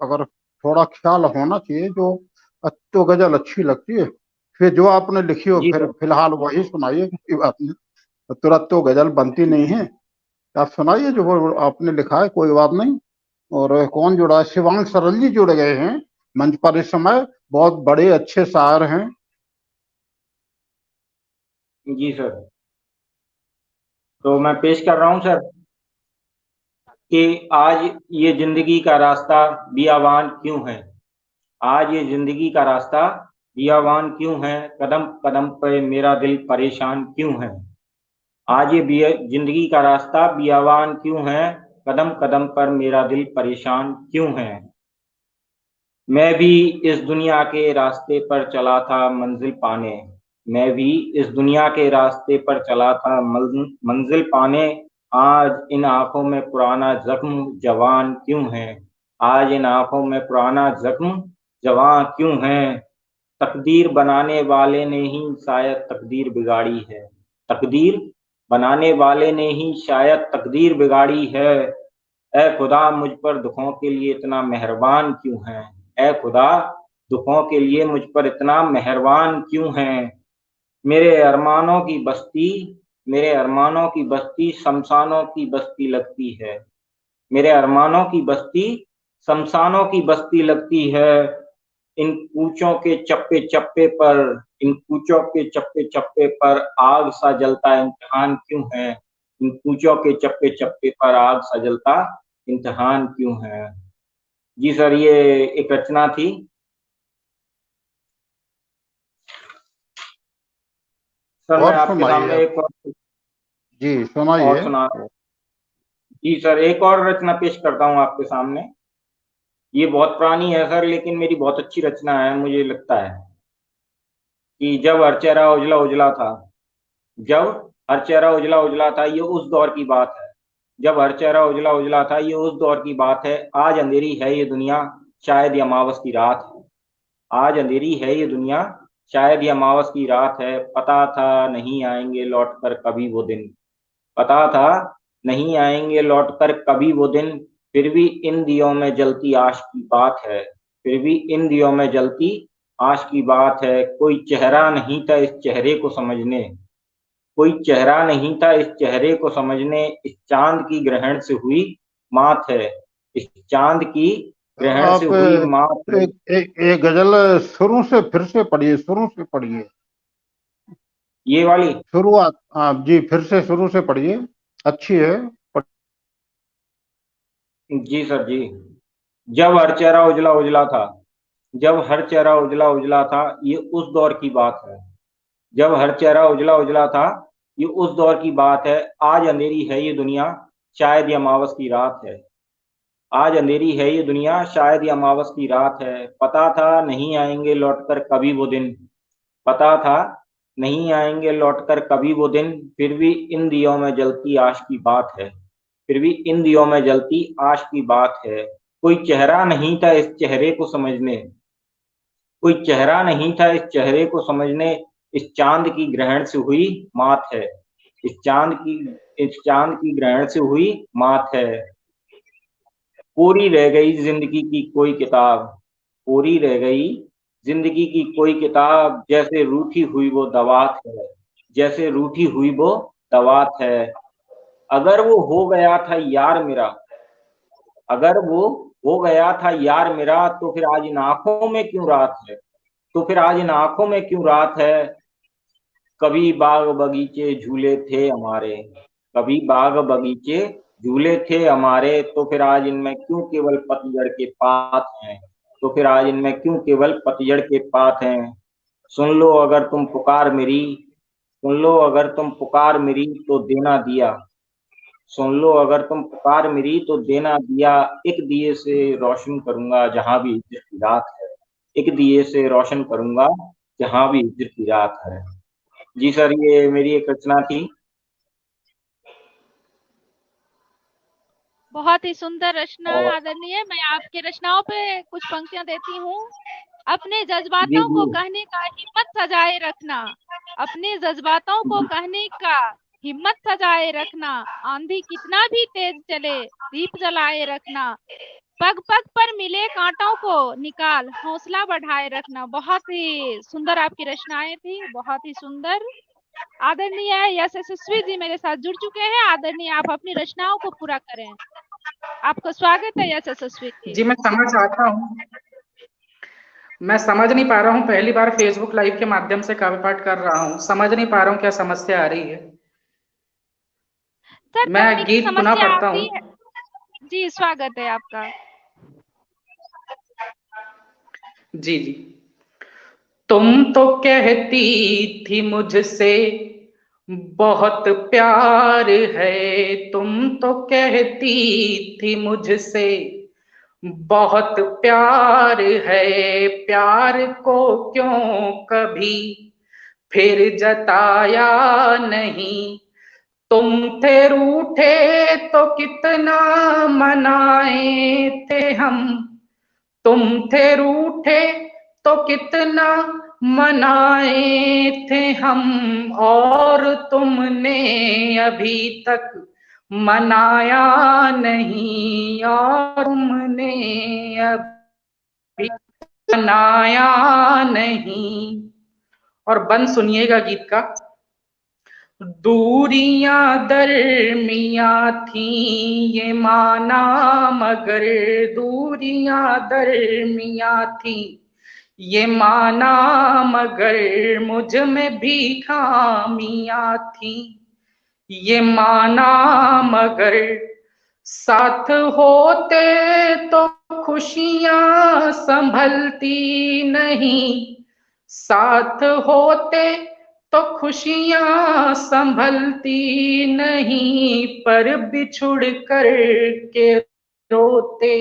अगर थोड़ा ख्याल होना चाहिए, जो तो गजल अच्छी लगती है। फिर जो आपने लिखी हो
जी
फिर
सर।
फिलहाल वही सुनाइए, कोई बात नहीं। तुरंत तो गजल बनती नहीं है, आप सुनाइए जो वो आपने लिखा है, कोई बात नहीं। और कौन जुड़ा है? शिवांग सरल जी जुड़ गए हैं मंच पर इस समय, बहुत बड़े अच्छे शायर हैं।
जी सर। तो मैं पेश कर रहा हूँ सर कि आज ये जिंदगी का रास्ता बियाबान क्यों है। आज ये जिंदगी का रास्ता बियाबान क्यों है, कदम कदम पे मेरा दिल परेशान क्यों है। आज ये जिंदगी का रास्ता बियाबान क्यों है, कदम कदम पर मेरा दिल परेशान क्यों है। मैं भी इस दुनिया के रास्ते पर चला था मंजिल पाने। मैं भी इस दुनिया के रास्ते पर चला था मंजिल पाने। आज इन आंखों में पुराना जख्म जवान क्यों है। आज इन आंखों में पुराना जख्म जवान क्यों है। तकदीर बनाने वाले ने ही शायद तकदीर बिगाड़ी है। तकदीर बनाने वाले ने ही शायद तकदीर बिगाड़ी है। ऐ खुदा मुझ पर दुखों के लिए इतना मेहरबान क्यों है। ऐ खुदा दुखों के लिए मुझ पर इतना मेहरबान क्यों है। मेरे अरमानों की बस्ती मेरे अरमानों की बस्ती शमशानों की बस्ती लगती है। मेरे अरमानों की बस्ती शमशानों की बस्ती लगती है। इन कूचों के चप्पे चप्पे पर इन कूचों के चप्पे चप्पे पर आग सा जलता इम्तिहान क्यों है। इन कूचों के चप्पे चप्पे पर आग सा जलता इम्तिहान क्यों है। जी सर, ये एक रचना थी। सर मैं
और
आपके
सुनाइए
सामने
आप।
एक
जी
और
सुनाइए।
सुना जी सर, एक और रचना पेश करता हूँ आपके सामने। ये बहुत पुरानी है सर, लेकिन मेरी बहुत अच्छी रचना है मुझे लगता है। कि जब हर चेहरा उजला उजला था। जब हर चेहरा उजला उजला था, ये उस दौर की बात है। जब हर चेहरा उजला उजला था, ये उस दौर की बात है। आज अंधेरी है ये दुनिया, शायद ये अमावस की रात है। आज अंधेरी है ये दुनिया, शायद ये अमावस की रात है। पता था नहीं आएंगे लौट कर कभी वो दिन। पता था नहीं आएंगे लौट कर कभी वो दिन। फिर भी इन दियों में जलती आश की बात है। फिर भी इन दियों में जलती आश की बात है। कोई चेहरा नहीं था इस चेहरे को समझने। कोई चेहरा नहीं था इस चेहरे को समझने। इस चांद की ग्रहण से हुई मात है। इस चांद की ग्रहण से
आप
हुई मात है।
एक गजल शुरू से फिर से पढ़िए, शुरू से पढ़िए।
ये वाली।
शुरुआत, हाँ जी, फिर से शुरू से पढ़िए, अच्छी है।
जी सर जी। जब हर चेहरा उजला उजला था। जब हर चेहरा उजला उजला था, ये उस दौर की बात है। जब हर चेहरा उजला उजला था, ये उस दौर की बात है। आज अंधेरी है ये दुनिया, शायद ये अमावस की रात है। आज अंधेरी है ये दुनिया, शायद ये अमावस की रात है। पता था नहीं आएंगे लौटकर कभी वो दिन। पता था नहीं आएंगे लौटकर कभी वो दिन। फिर भी इन दियों में जलती आश की बात है। फिर भी इन दियों में जलती आश की बात है। कोई चेहरा नहीं था इस चेहरे को समझने। कोई चेहरा नहीं था इस चेहरे को समझने। इस चांद की ग्रहण से हुई मात है। इस चांद की इस चांद की ग्रहण से हुई मात है। कोरी रह गई जिंदगी की कोई किताब। कोरी रह गई जिंदगी की कोई किताब। जैसे रूठी हुई वो दवात है। जैसे रूठी हुई वो दवात है। अगर वो हो गया था यार मेरा। अगर वो हो गया था यार मेरा, तो फिर आज इन आंखों में क्यों रात है। तो फिर आज इन आंखों में क्यों रात है। कभी बाग बगीचे झूले थे हमारे। कभी बाग बगीचे झूले थे हमारे। तो फिर आज इनमें क्यों केवल पतझड़ के पात हैं। तो फिर आज इनमें क्यों केवल पतझड़ के पात हैं। सुन लो अगर तुम पुकार मेरी। सुन लो अगर तुम पुकार मेरी तो देना दिया। सुन लो अगर तुम पुकार मेरी तो देना दिया। एक दिए से रोशन करूंगा जहां भी हिज्र की रात है। एक दिए से रोशन करूंगा जहां भी हिज्र की रात है। जी सर, ये मेरी एक रचना थी।
बहुत ही सुंदर रचना
और
आदरणीय। मैं आपकी रचनाओं पे कुछ पंक्तियां देती हूँ। अपने
जी
जज्बातों
जी।
को कहने का हिम्मत सजाए रखना। अपने जज्बातों को कहने का हिम्मत सजाए रखना। आंधी कितना भी तेज चले, दीप जलाए रखना। पग पग पर मिले कांटों को निकाल हौसला बढ़ाए रखना। बहुत ही सुंदर आपकी रचनाएं थी, बहुत ही सुंदर। आदरणीय यश यशस्वी जी मेरे साथ जुड़ चुके हैं। आदरणीय आप अपनी रचनाओं को पूरा करें। आपका स्वागत है यश यशस्वी जी।
जी मैं समझ आता हूँ। मैं समझ नहीं पा रहा हूँ, पहली बार फेसबुक लाइव के माध्यम से काव्य पाठ कर रहा हूँ, समझ नहीं पा रहा हूँ क्या समस्या आ रही है।
सर
मैं
तकनीकी
गीत पुनः
समस्या
पढ़ता
आती
हूँ।
है जी, स्वागत है आपका।
जी जी। तुम तो कहती थी मुझसे बहुत प्यार है, तुम तो कहती थी मुझसे बहुत प्यार है, प्यार को क्यों कभी फिर जताया नहीं। तुम थे रूठे तो कितना मनाए थे हम, तुम थे रूठे तो कितना मनाए थे हम, और तुमने अभी तक मनाया नहीं, और तुमने अभी मनाया नहीं। और बंद सुनिएगा गीत का। दूरियां दरमिया थी ये माना, मगर दूरियां दरमिया थी ये माना, मगर मुझ में भी खामियां थी ये माना, मगर साथ होते तो खुशियां संभलती नहीं, साथ होते तो खुशियां संभलती नहीं, पर बिछुड़ कर के रोते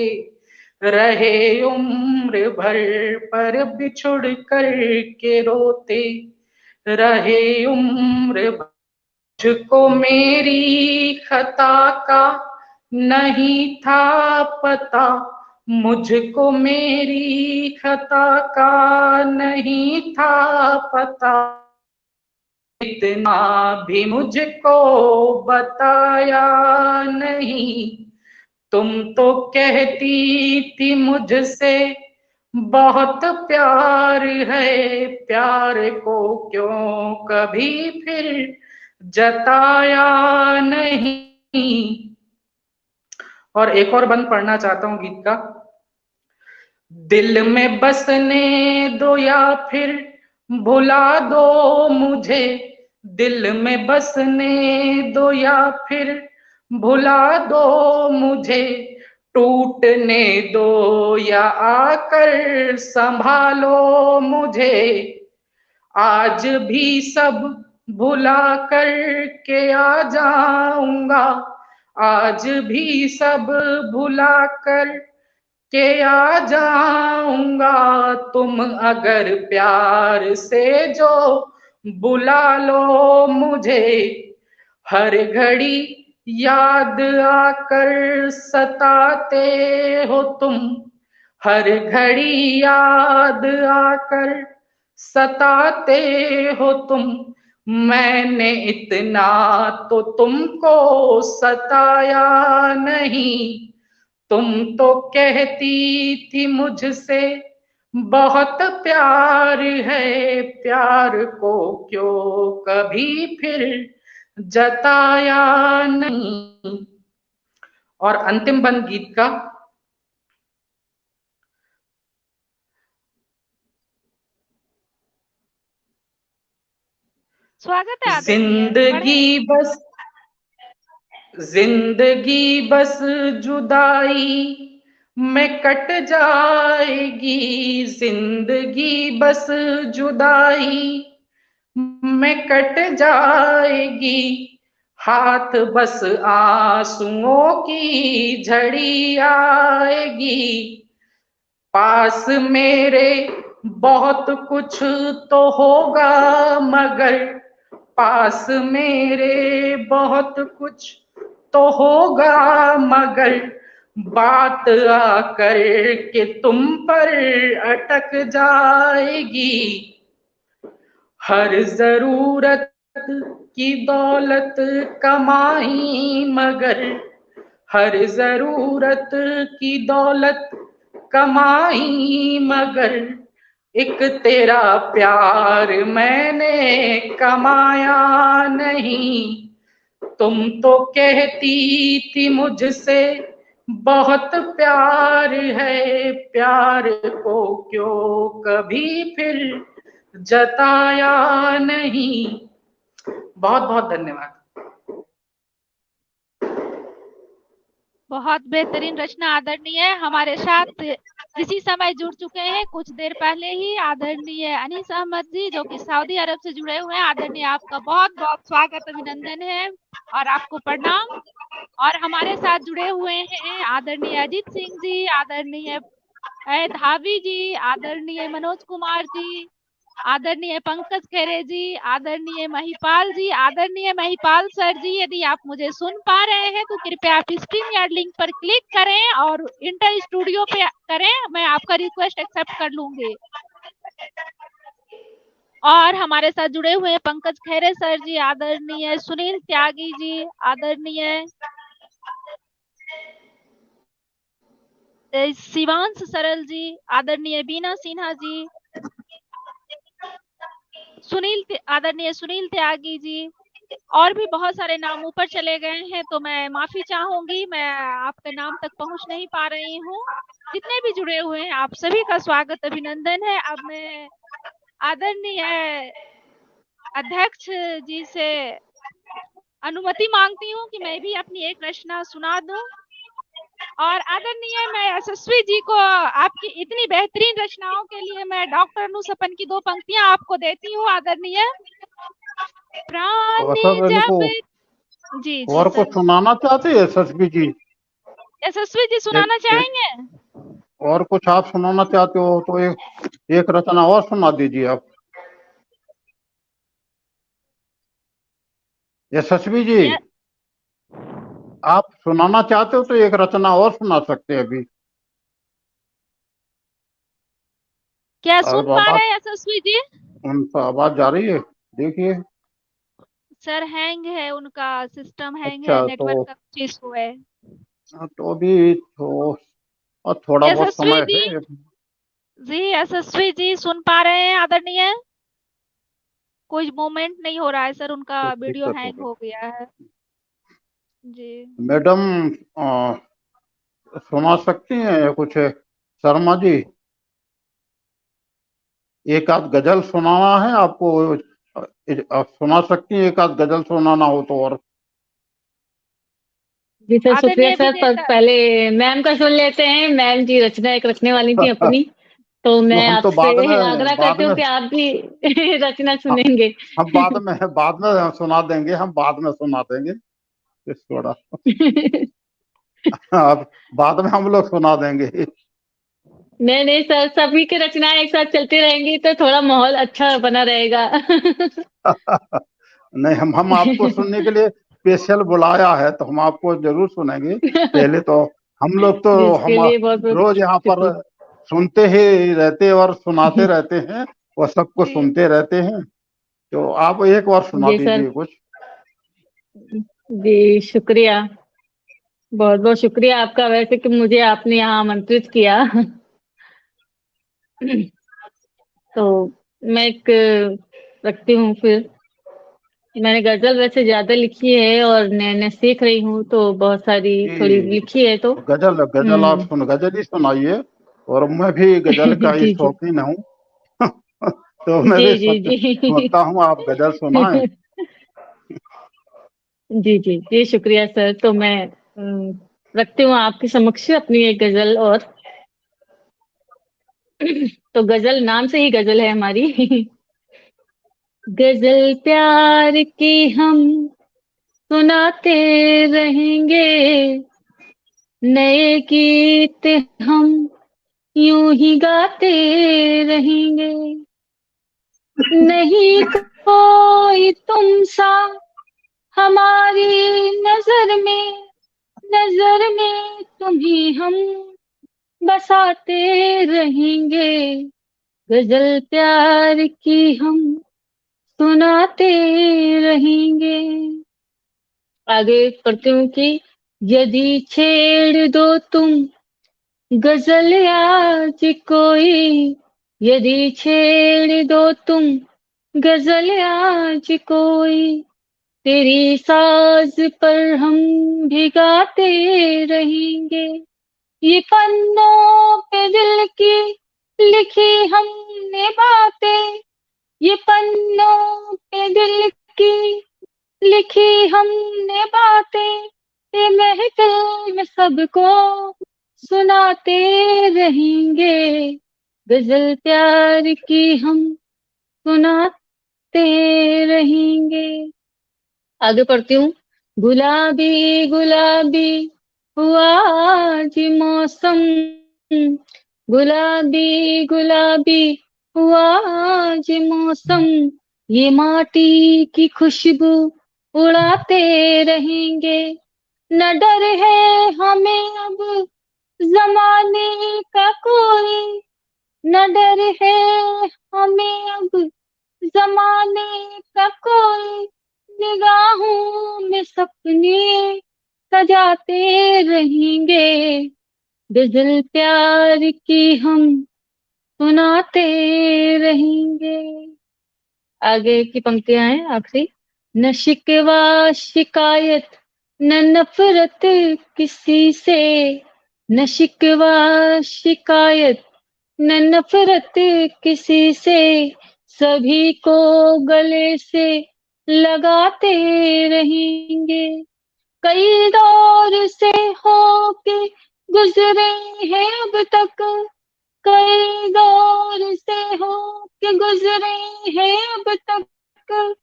रहे उम्र भर, पर बिछुड़ कर के रोते रहे उम्र भर। मुझको मेरी खता का नहीं था पता, मुझको मेरी खता का नहीं था पता, इतना भी मुझको बताया नहीं। तुम तो कहती थी मुझसे बहुत प्यार है, प्यार को क्यों कभी फिर जताया नहीं। और एक और बंद पढ़ना चाहता हूं गीत का। दिल में बसने दो या फिर भुला दो मुझे, दिल में बसने दो या फिर भुला दो मुझे, टूटने दो या आकर संभालो मुझे, आज भी सब भुला कर के आ जाऊंगा, आज भी सब भुला कर के आ जाऊंगा, तुम अगर प्यार से जो बुला लो मुझे, हर घड़ी याद आकर सताते हो तुम, हर घड़ी याद आकर सताते हो तुम, मैंने इतना तो तुमको सताया नहीं। तुम तो कहती थी मुझसे बहुत प्यार है, प्यार को क्यों कभी फिर जताया नहीं। और अंतिम बंद गीत का।
स्वागत है आदरणीय, पढ़े।
जिंदगी बस जुदाई में कट जाएगी, जिंदगी बस जुदाई में कट जाएगी, हाथ बस आंसुओं की झड़ी आएगी, पास मेरे बहुत कुछ तो होगा, मगर पास मेरे बहुत कुछ तो होगा, मगर बात आकर के तुम पर अटक जाएगी, हर जरूरत की दौलत कमाई, मगर हर जरूरत की दौलत कमाई, मगर एक तेरा प्यार मैंने कमाया नहीं। तुम तो कहती थी मुझसे बहुत प्यार है, प्यार को क्यों कभी फिर जताया नहीं। बहुत बहुत धन्यवाद।
बहुत बेहतरीन रचना आदरणीय। हमारे साथ इसी समय जुड़ चुके हैं कुछ देर पहले ही आदरणीय अनीस अहमद जी, जो कि सऊदी अरब से जुड़े हुए हैं। आदरणीय, आपका बहुत बहुत स्वागत, अभिनंदन है और आपको प्रणाम। और हमारे साथ जुड़े हुए हैं आदरणीय अजीत सिंह जी, आदरणीय धावी जी, आदरणीय मनोज कुमार जी, आदरणीय पंकज खेरे जी, आदरणीय महिपाल जी, आदरणीय महिपाल सर जी, यदि आप मुझे सुन पा रहे हैं तो कृपया आप स्ट्रीम यार्ड लिंक पर क्लिक करें और इंटर स्टूडियो पे करें, मैं आपका रिक्वेस्ट एक्सेप्ट कर लूंगी। और हमारे साथ जुड़े हुए हैं पंकज खेरे सर जी, आदरणीय सुनील त्यागी जी, आदरणीय शिवांश सरल जी, आदरणीय बीना सिन्हा जी, आदरणीय सुनील त्यागी जी, और भी बहुत सारे नाम ऊपर चले गए हैं, तो मैं माफी चाहूंगी, मैं आपके नाम तक पहुंच नहीं पा रही हूँ। जितने भी जुड़े हुए हैं आप सभी का स्वागत, अभिनंदन है। अब मैं आदरणीय अध्यक्ष जी से अनुमति मांगती हूँ कि मैं भी अपनी एक रचना सुना दूं। और आदरणीय, मैं यशस्वी जी को आपकी इतनी बेहतरीन रचनाओं के लिए मैं डॉक्टर अनुसपन की 2 पंक्तियां आपको देती हूँ। आदरणीय, प्राण जब जी जी
और
सर,
कुछ सुनाना चाहते हैं यशस्वी जी?
यशस्वी जी सुनाना चाहेंगे?
और कुछ आप सुनाना चाहते हो तो एक रचना और सुना दीजिए आप। यशस्वी जी, आप सुनाना चाहते हो तो एक रचना और सुना सकते हैं अभी।
क्या सुन पा रहे हैं यशस्वी जी?
उनका आवाज जा रही है? देखिए
सर हैंग है, उनका सिस्टम हैंग है,
अच्छा,
नेटवर्क का कुछ इशू है।
तो अभी तो थोड़ा बहुत
यशस्वी
समय
जी
है।
जी, यशस्वी जी सुन पा रहे हैं आदरणीय? कोई मूवमेंट नहीं हो रहा है सर, उनका
कुछ
वीडियो
दिक्कत हो
हैंग
गई।
हो गया है जी।
मैडम सुना सकती हैं कुछ? शर्मा जी, एक आध गजल सुनाना है आपको? आप सुना सकती हैं? एक आध गजल सुनाना हो तो। और
जी सर, शुक्रिया
आदरणीय
सर, पर
विजेता,
पहले मैम का सुन लेते हैं। मैम जी रचना एक रखने वाली थी अपनी, तो
जो
मैं
हम तो
आपसे आग्रह करती हूँ कि आप भी रचना सुनेंगे।
हम बाद में सुना देंगे, हम बाद में सुना देंगे थोड़ा। आप बाद में हम लोग सुना देंगे।
नहीं नहीं सर, सभी की रचनाएं एक साथ चलती रहेंगी तो थोड़ा माहौल अच्छा बना रहेगा।
नहीं, हम आपको सुनने के लिए स्पेशल बुलाया है तो हम आपको जरूर सुनेंगे। पहले तो हम लोग तो
जिसके
हम
लिए बहुत बहुत
रोज यहाँ पर
शुक्रिया।
सुनते ही रहते और सुनाते रहते हैं और सबको
जी
सुनते रहते हैं। तो आप एक बार सुना
जी सर,
दीजिए कुछ।
जी शुक्रिया, बहुत बहुत शुक्रिया आपका, वैसे कि मुझे आपने यहाँ आमंत्रित किया। तो मैं एक रखती हूँ फिर। मैंने गजल वैसे ज्यादा लिखी है और नए नए सीख रही हूँ, तो बहुत सारी थोड़ी
जी,
लिखी है तो
गजल आप गजल ही सुनाइए। और मैं भी गजल का ही
जी जी
शौकीन हूँ। तो मैं
जी
भी
जी जी।
सोचता हूँ आप गजल सुनाएं।
जी जी जी शुक्रिया सर। तो मैं रखती हूँ आपके समक्ष अपनी एक गजल। और तो गजल नाम से ही गजल है हमारी। गजल प्यार की हम सुनाते रहेंगे, नए गीत हम यूं ही गाते रहेंगे। नहीं कोई तुम सा हमारी नजर में तुम्हें हम बसाते रहेंगे। गजल प्यार की हम सुनाते रहेंगे। आगे पढ़ती हूँ कि यदि छेड़ दो तुम गजल आज कोई, यदि छेड़ दो तुम गजल आज कोई, तेरी साज पर हम भी गाते रहेंगे, ये पन्नों पे दिल की लिखी हमने बातें, ये पन्नों पे दिल की लिखी हमने बातें, ये महफिल में सबको सुनाते रहेंगे, गजल प्यार की हम सुनाते रहेंगे। आगे पढ़ती हूँ। गुलाबी गुलाबी हुआ आज मौसम, गुलाबी गुलाबी हुआ आज मौसम, ये माटी की खुशबू उड़ाते रहेंगे, न डर है हमें अब जमाने का कोई, न डर है हमें अब जमाने का कोई, निगाहों में सपने सजाते रहेंगे, गजल प्यार की हम सुनाते रहेंगे। आगे की पंक्तियां हैं आखिरी। न शिकवा शिकायत न नफरत किसी से, न शिकवा शिकायत न नफरत किसी से, सभी को गले से लगाते रहेंगे, कई दौर से होके गुजरे हैं अब तक, कई दौर से होके गुजरे हैं अब तक,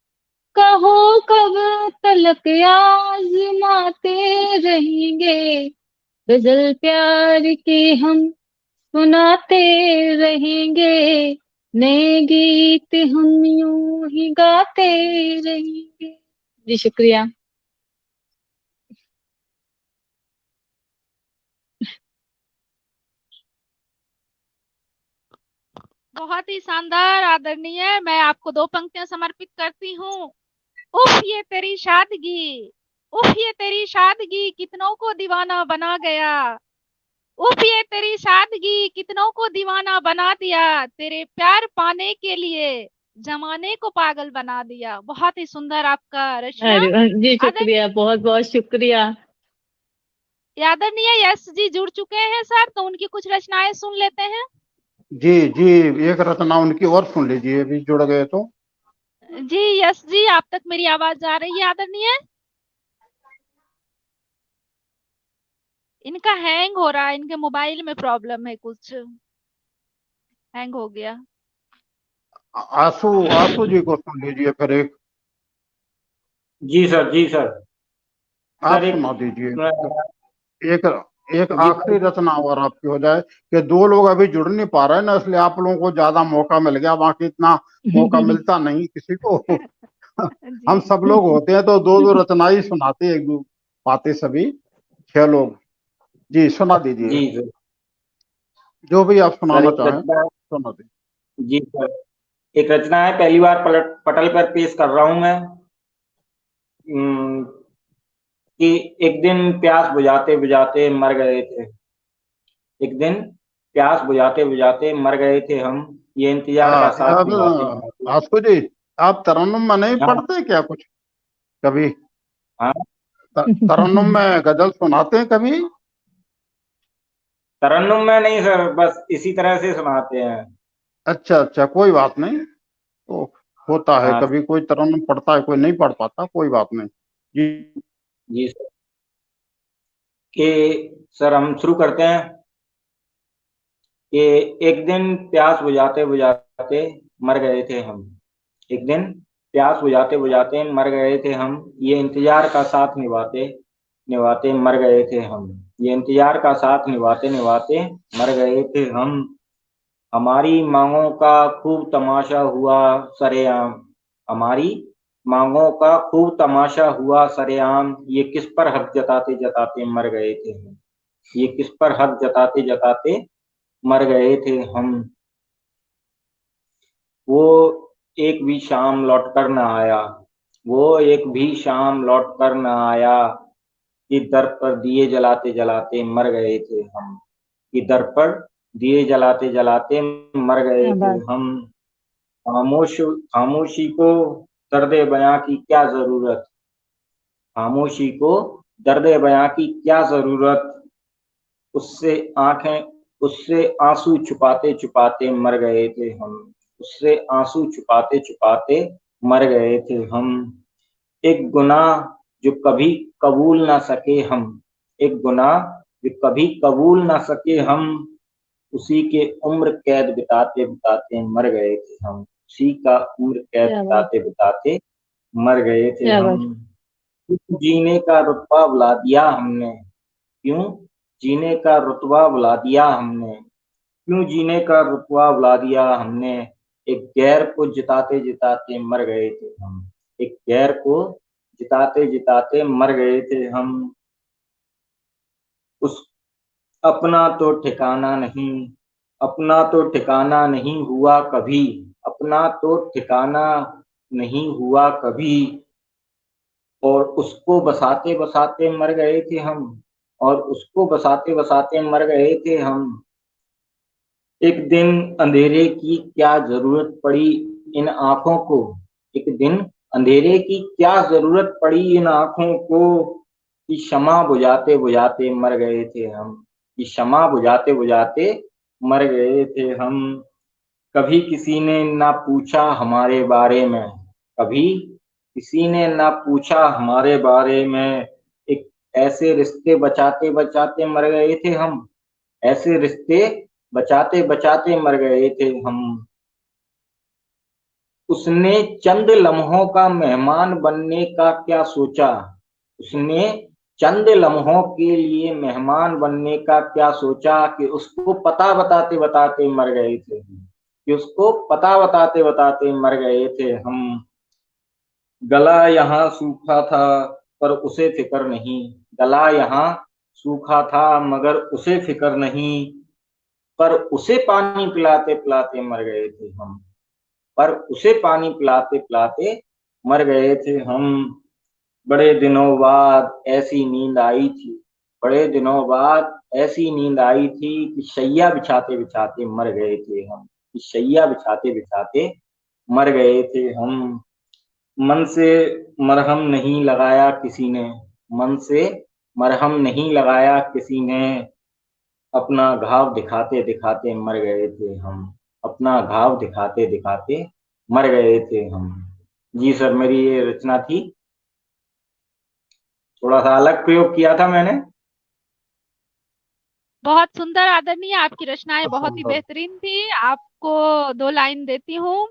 कहो कब तलक आजमाते रहेंगे, गजल प्यार की हम सुनाते रहेंगे, नए गीत हम यूं ही गाते रहेंगे। जी शुक्रिया।
बहुत ही शानदार आदरणीय। मैं आपको 2 पंक्तियां समर्पित करती हूँ। उफ ये तेरी सादगी, उफ ये तेरी सादगी कितनों को दीवाना बना गया, उफ ये तेरी सादगी कितनों को दीवाना बना दिया, तेरे प्यार पाने के लिए जमाने को पागल बना दिया। बहुत ही सुंदर आपका रचना।
अरे वाह, जी शुक्रिया, बहुत बहुत शुक्रिया।
आदरणीय यश जी जुड़ चुके हैं सर, तो उनकी कुछ रचनाएं सुन लेते हैं।
जी जी, एक रचना उनकी और सुन लीजिए, अभी जुड़ गए तो।
जी यश जी, आप तक मेरी आवाज जा रही है आदरणीय? इनका हैंग हो रहा है, इनके मोबाइल में प्रॉब्लम है, कुछ हैंग हो गया।
आंसू आंसू जी को सुन लीजिए फिर एक।
जी सर, जी सर।
आप
सर एक
सुना दीजिए
अ,
एक एक
जी
आखिरी
सर।
रचना और आपकी हो जाए, कि 2 लोग अभी जुड़ नहीं पा रहे ना, इसलिए आप लोगों को ज्यादा मौका मिल गया, बाकी इतना मौका मिलता नहीं किसी को।
जी
हम सब लोग होते हैं तो 2-2 रचना ही सुनाते हैं, एक दो पाते सभी 6 लोग। जी सुना दीजिए,
जी सर।
जो भी आप
सर
सुनाना
एक
चाहें
रचना,
सुना दीजिए।
जी सर, एक रचना है, पहली बार पटल पर पेश कर रहा हूं मैं। कि एक दिन प्यास बुझाते बुझाते मर गए थे, एक दिन प्यास बुझाते बुझाते मर गए थे हम, ये इंतजार का साथ
अब
निभाते निभाते।
आंसू जी, आप तरन्नुम में नहीं
हाँ
पढ़ते क्या कुछ कभी?
हाँ।
तरन्नुम में गजल सुनाते हैं कभी?
तरन्नुम में नहीं सर, बस इसी तरह से सुनाते हैं।
अच्छा अच्छा, कोई बात नहीं, तो होता है,
हाँ
कभी कोई तरन्नुम पढ़ता है, कोई नहीं पढ़ पाता, कोई बात नहीं। जी
जी सर। कि सर हम शुरू करते हैं कि एक दिन प्यास बुझाते बुझाते मर गए थे हम, एक दिन प्यास बुझाते बुझाते मर गए थे हम, ये इंतजार का साथ निभाते निभाते मर गए थे हम, ये इंतजार का साथ निभाते निभाते मर गए थे हम, हमारी मांगों का खूब तमाशा हुआ सरेआम, हमारी मांगों का खूब तमाशा हुआ सरेआम, ये किस पर हक जताते जताते मर गए थे हम, ये किस पर हक जताते जताते मर गए थे हम, वो एक भी शाम लौट कर न आया, वो एक भी शाम लौट कर न आया, कि दर पर दिए जलाते जलाते मर गए थे हम, कि दर पर दिए जलाते जलाते मर गए
क्या
थे
बात।
हम, खामोशी को दर्दे बयां की क्या जरूरत, खामोशी को दर्द बयां की क्या जरूरत, उससे आंसू छुपाते छुपाते मर गए थे हम, उससे आंसू छुपाते छुपाते मर गए थे हम। एक गुनाह जो कभी कबूल ना सके हम, एक गुनाह जो कभी कबूल ना सके हम, उसी के उम्र कैद बिताते बिताते मर गए थे हम, उसी का उम्र कैद
क्या बात,
बिताते बिताते मर गए थे
क्या
हम।
बात।
क्यों जीने का रुतबा बुला दिया हमने, क्यों जीने का रुतबा बुला दिया हमने, क्यों जीने का रुतबा बुला दिया हमने। एक गैर को जिताते जिताते मर गए थे हम, एक गैर को जिताते जिताते मर गए थे हम। उस अपना तो ठिकाना नहीं, अपना तो ठिकाना नहीं हुआ कभी, अपना तो ठिकाना नहीं हुआ कभी। और उसको बसाते बसाते मर गए थे हम, और उसको बसाते बसाते मर गए थे हम। एक दिन अंधेरे की क्या जरूरत पड़ी इन आंखों को, एक दिन अंधेरे की क्या जरूरत पड़ी इन आंखों को, कि शमा बुझाते बुझाते मर गए थे हम, कि शमा बुझाते बुझाते मर गए थे हम। कभी किसी ने ना पूछा हमारे बारे में, कभी किसी ने ना पूछा हमारे बारे में। एक ऐसे रिश्ते बचाते बचाते मर गए थे हम, ऐसे रिश्ते बचाते बचाते मर गए थे हम। उसने चंद लम्हों का मेहमान बनने का क्या सोचा, उसने चंद लम्हों के लिए मेहमान बनने का क्या सोचा, कि उसको पता बताते बताते मर गए थे, कि उसको पता बताते बताते मर गए थे हम। गला यहाँ सूखा था पर उसे फिक्र नहीं, गला यहाँ सूखा था मगर उसे फिक्र नहीं। पर उसे पानी पिलाते पिलाते मर गए थे हम, पर उसे पानी पिलाते पिलाते मर गए थे हम। बड़े दिनों बाद ऐसी नींद आई थी, बड़े दिनों बाद ऐसी नींद आई थी, कि शैया बिछाते बिछाते मर गए थे हम, कि शैया बिछाते बिछाते मर गए थे हम। मन से मरहम नहीं लगाया किसी ने, मन से मरहम नहीं लगाया किसी ने। अपना घाव दिखाते दिखाते मर गए थे हम, अपना घाव दिखाते दिखाते मर गए थे हम। जी सर, मेरी ये रचना थी, थोड़ा सा अलग प्रयोग किया था मैंने।
बहुत सुंदर आदरणीय, आपकी रचनाएं बहुत ही बेहतरीन थी। आपको 2 लाइन देती हूँ।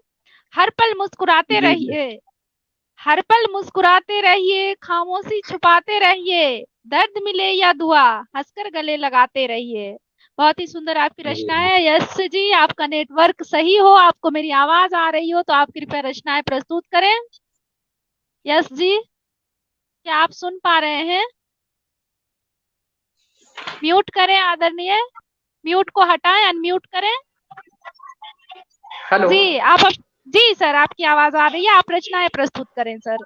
हर पल मुस्कुराते
जी
रहिए, हर पल मुस्कुराते रहिए, खामोशी छुपाते रहिए, दर्द मिले या दुआ, हंसकर गले लगाते रहिए। बहुत ही सुंदर आपकी रचना
जी
है। यश जी, आपका नेटवर्क सही हो, आपको मेरी आवाज आ रही हो तो आप कृपया रचनाएं प्रस्तुत करें। यश जी, क्या आप सुन पा रहे हैं? म्यूट करें आदरणीय, म्यूट को हटाएं, अनम्यूट करें।
हेलो।
जी जी सर, आपकी आवाज आ रही है, आप रचनाएं प्रस्तुत करें सर।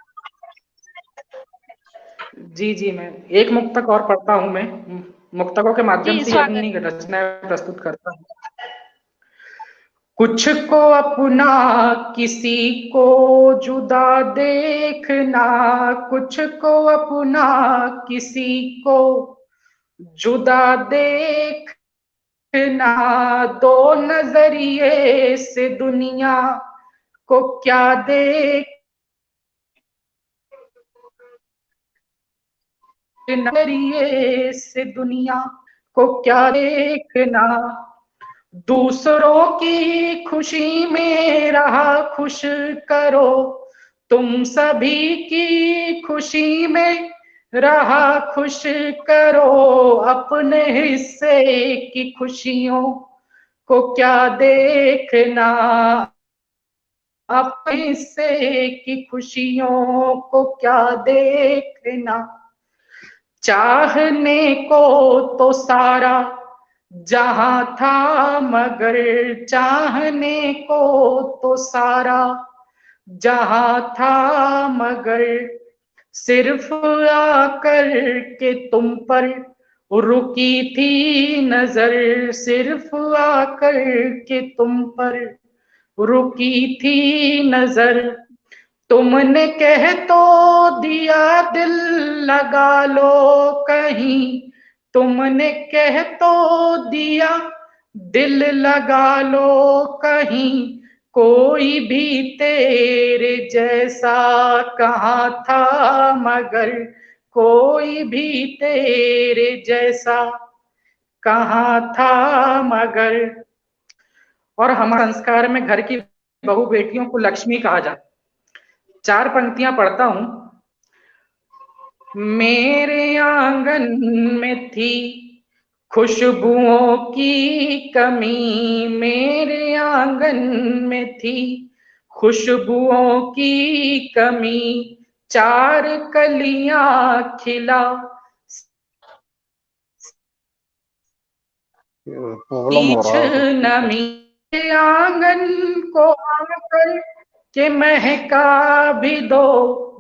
जी जी, मैं एक मुक्तक और पढ़ता हूँ। मैं मुक्तकों के माध्यम
जी,
से ही
स्वागत
अपनी
है।
रचनाएं प्रस्तुत करता हूँ। कुछ को अपना किसी को जुदा देखना, कुछ को अपना किसी को जुदा देखना, दो नजरिए से दुनिया को क्या देख, नजरिए से दुनिया को क्या देखना। दूसरों की खुशी में रहा खुश करो, तुम सभी की खुशी में रहा खुश करो। अपने हिस्से की खुशियों को क्या देखना, अपने हिस्से की खुशियों को क्या देखना। चाहने को तो सारा जहां था, मगर चाहने को तो सारा जहां था, मगर सिर्फ आकर के तुम पर रुकी थी नजर, सिर्फ आकर के तुम पर रुकी थी नजर। तुमने कह तो दिया दिल लगा लो कहीं, तुमने कह तो दिया दिल लगा लो कहीं, कोई भी तेरे जैसा कहाँ था मगर, कोई भी तेरे जैसा कहाँ था मगर। और हमारे संस्कार में घर की बहू बेटियों को लक्ष्मी कहा जाता। 4 पंक्तियां पढ़ता हूं। मेरे आंगन में थी खुशबुओं की कमी, मेरे आंगन में थी खुशबुओं की कमी, 4 कलियां खिला
प्रॉब्लम हो रहा है।
नमी, आंगन को आकर के महका भी दो,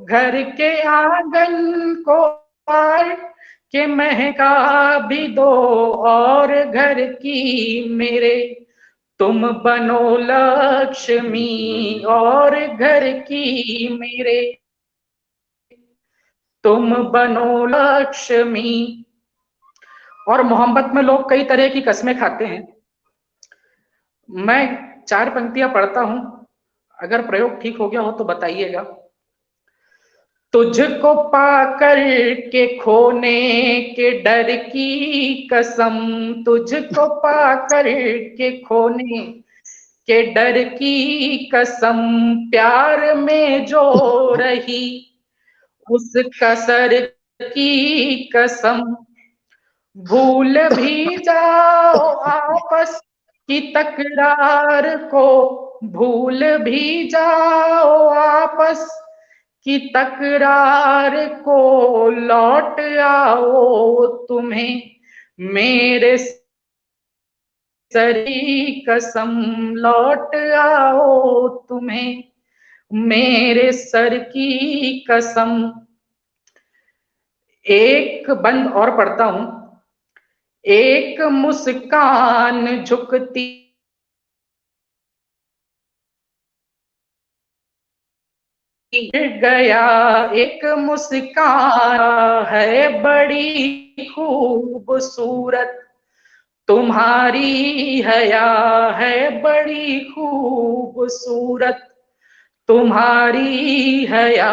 घर के आंगन को आकर के महका भी दो, और घर की मेरे तुम बनो लक्ष्मी, और घर की मेरे तुम बनो लक्ष्मी। और मोहब्बत में लोग कई तरह की कस्में खाते हैं। मैं 4 पंक्तियां पढ़ता हूं, अगर प्रयोग ठीक हो गया हो तो बताइएगा। तुझको पाकर के खोने के डर की कसम, तुझको पाकर के खोने के डर की कसम, प्यार में जो रही उस कसर की कसम, भूल भी जाओ आपस की तकरार को, भूल भी जाओ आपस की तकरार को, लौट आओ तुम्हें मेरे सर की कसम, लौट आओ तुम्हें मेरे सर की कसम। एक बंद और पढ़ता हूं। एक मुस्कान झुकती गया, एक मुस्कान है बड़ी खूबसूरत, तुम्हारी हया है बड़ी खूबसूरत, तुम्हारी हया।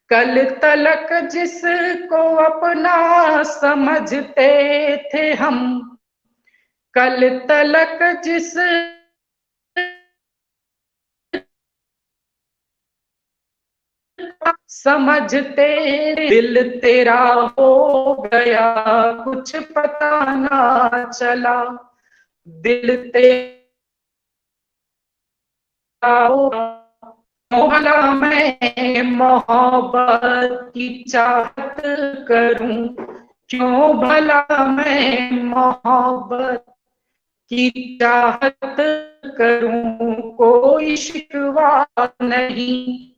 कल तलक जिसको अपना समझते थे हम, कल तलक जिस समझते, दिल तेरा हो गया कुछ पता ना चला, दिल तेरा हो गया। भला मैं मोहब्बत की चाहत करूं, क्यों भला मैं मोहब्बत की चाहत करूं, कोई शिकवा नहीं,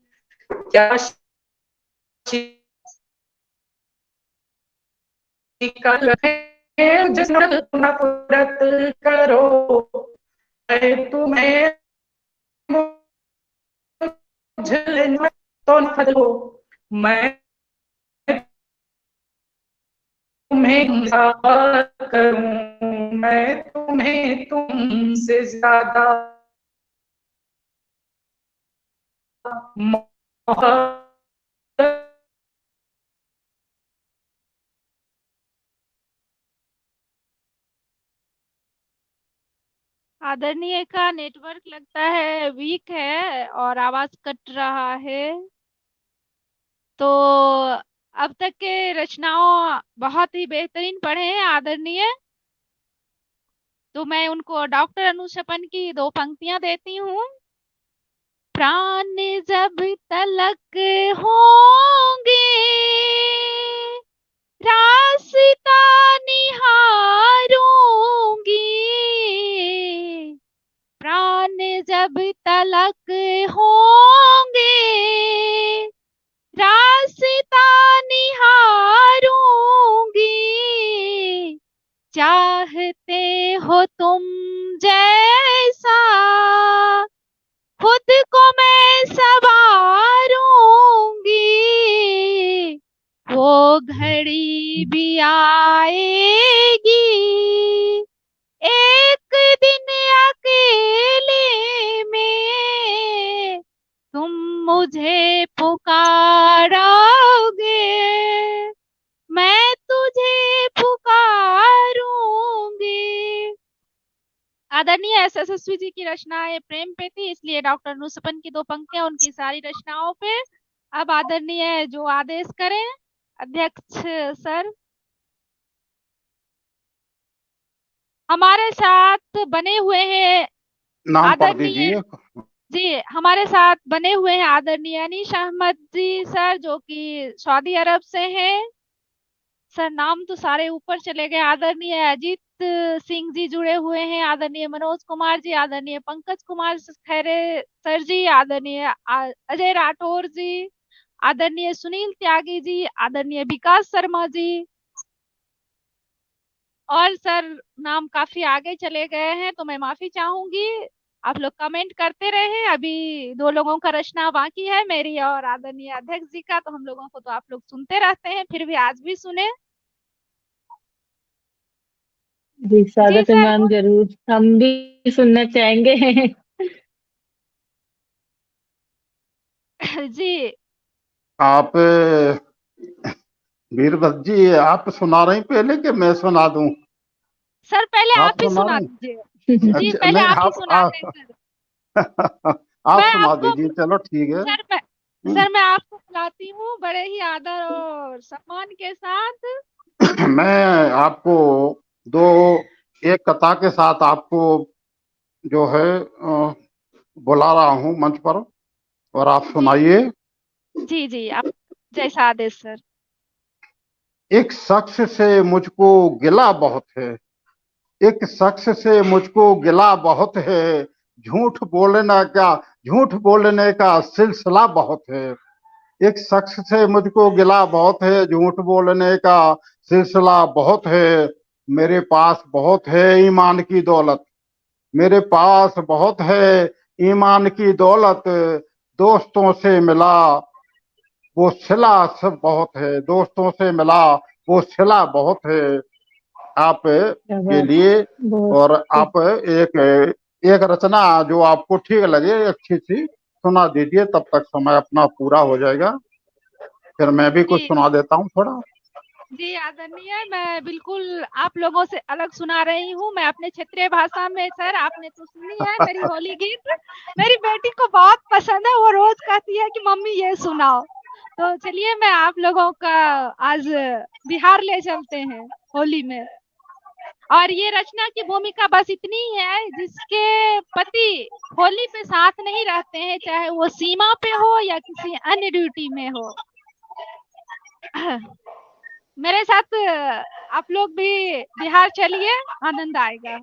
क्या शिकल है नफरत करो, मैं तुम्हें मुझे तो नफरत हो, मैं तुम्हें करूं, मैं तुम्हें तुमसे ज्यादा मोहब्बत।
आदरणीय का नेटवर्क लगता है वीक है और आवाज कट रहा है। तो अब तक के रचनाओं बहुत ही बेहतरीन पढ़े हैं आदरणीय। तो मैं उनको डॉक्टर अनुशपन की 2 पंक्तियां देती हूँ। प्राण जब तलक होंगे रास्ता निहारूंगी, प्राण जब तलक होंगे रास्ता निहारूंगी, चाहते हो तुम जैसा खुद को मैं सवारूंगी, घड़ी भी आएगी, एक दिन अकेले में तुम मुझे पुकारोगे, मैं तुझे पुकारूंगी। आदरणीय एस यशस्वी जी की रचनाएं प्रेम पे थी, इसलिए डॉक्टर नुसपन की 2 पंक्तियां उनकी सारी रचनाओं पे। अब आदरणीय जो आदेश करें अध्यक्ष सर। हमारे साथ बने हुए हैं
नाम पढ़
आदरणीय
दीजिए।
जी, हमारे साथ बने हुए हैं आदरणीय अनीश अहमद जी सर, जो कि सऊदी अरब से हैं। सर नाम तो सारे ऊपर चले गए। आदरणीय अजीत सिंह जी जुड़े हुए हैं, आदरणीय मनोज कुमार जी, आदरणीय पंकज कुमार खैरे सर जी, आदरणीय अजय राठौर जी, आदरणीय सुनील त्यागी जी, आदरणीय विकास शर्मा जी, और सर नाम काफी आगे चले गए हैं तो मैं माफी चाहूंगी। आप लोग कमेंट करते रहे। अभी 2 लोगों का रचना बाकी है, मेरी और आदरणीय अध्यक्ष जी का, तो हम लोगों को तो आप लोग सुनते रहते हैं, फिर भी आज भी सुने।
जी
जी
स्वागत है
सर।
मैम, जरूर हम भी सुनना चाहेंगे।
जी
आप वीरभद्र जी, आप सुना रही पहले कि मैं सुना दूं?
सर पहले
आप
आप ही
सुना
सुना
रही?
दीजिए। जी
अच्छा,
पहले
नहीं,
आप ही
आप
सुना दें सर।
आप
मैं
सुना
आपको
दीजिए, चलो ठीक है।
सर मैं सर मैं आपको बुलाती हूँ बड़े ही आदर और सम्मान के साथ।
मैं आपको दो एक कथा के साथ आपको जो है बुला रहा हूँ मंच पर, और आप
जी
सुनाइए।
जी जी आप जैसा आदेश सर।
एक शख्स से मुझको गिला बहुत है, एक शख्स से मुझको गिला बहुत है, झूठ बोलने का सिलसिला बहुत है। एक शख्स से मुझको गिला बहुत है, झूठ बोलने का सिलसिला बहुत है। मेरे पास बहुत है ईमान की दौलत, मेरे पास बहुत है ईमान की दौलत। दोस्तों से मिला वो सिला सब बहुत है, दोस्तों से मिला वो सिला बहुत है। आप
क्या
के
बात,
लिए
बहुत
और
खूब।
आप एक रचना जो आपको ठीक लगे अच्छी सी सुना दीजिए, तब तक समय अपना पूरा हो जाएगा। फिर मैं भी कुछ
जी
सुना देता हूँ थोड़ा।
जी आदरणीय, मैं बिल्कुल आप लोगों से अलग सुना रही हूँ। मैं अपने क्षेत्रीय भाषा में, सर आपने तो सुनी है मेरी होली गीत, मेरी बेटी को बहुत पसंद है, वो रोज कहती है कि मम्मी ये सुनाओ। तो चलिए मैं आप लोगों का आज बिहार ले चलते हैं होली में। और ये रचना की भूमिका बस इतनी ही है, जिसके पति होली पे साथ नहीं रहते हैं, चाहे वो सीमा पे हो या किसी अन्य ड्यूटी में हो। मेरे साथ आप लोग भी बिहार चलिए, आनंद आएगा।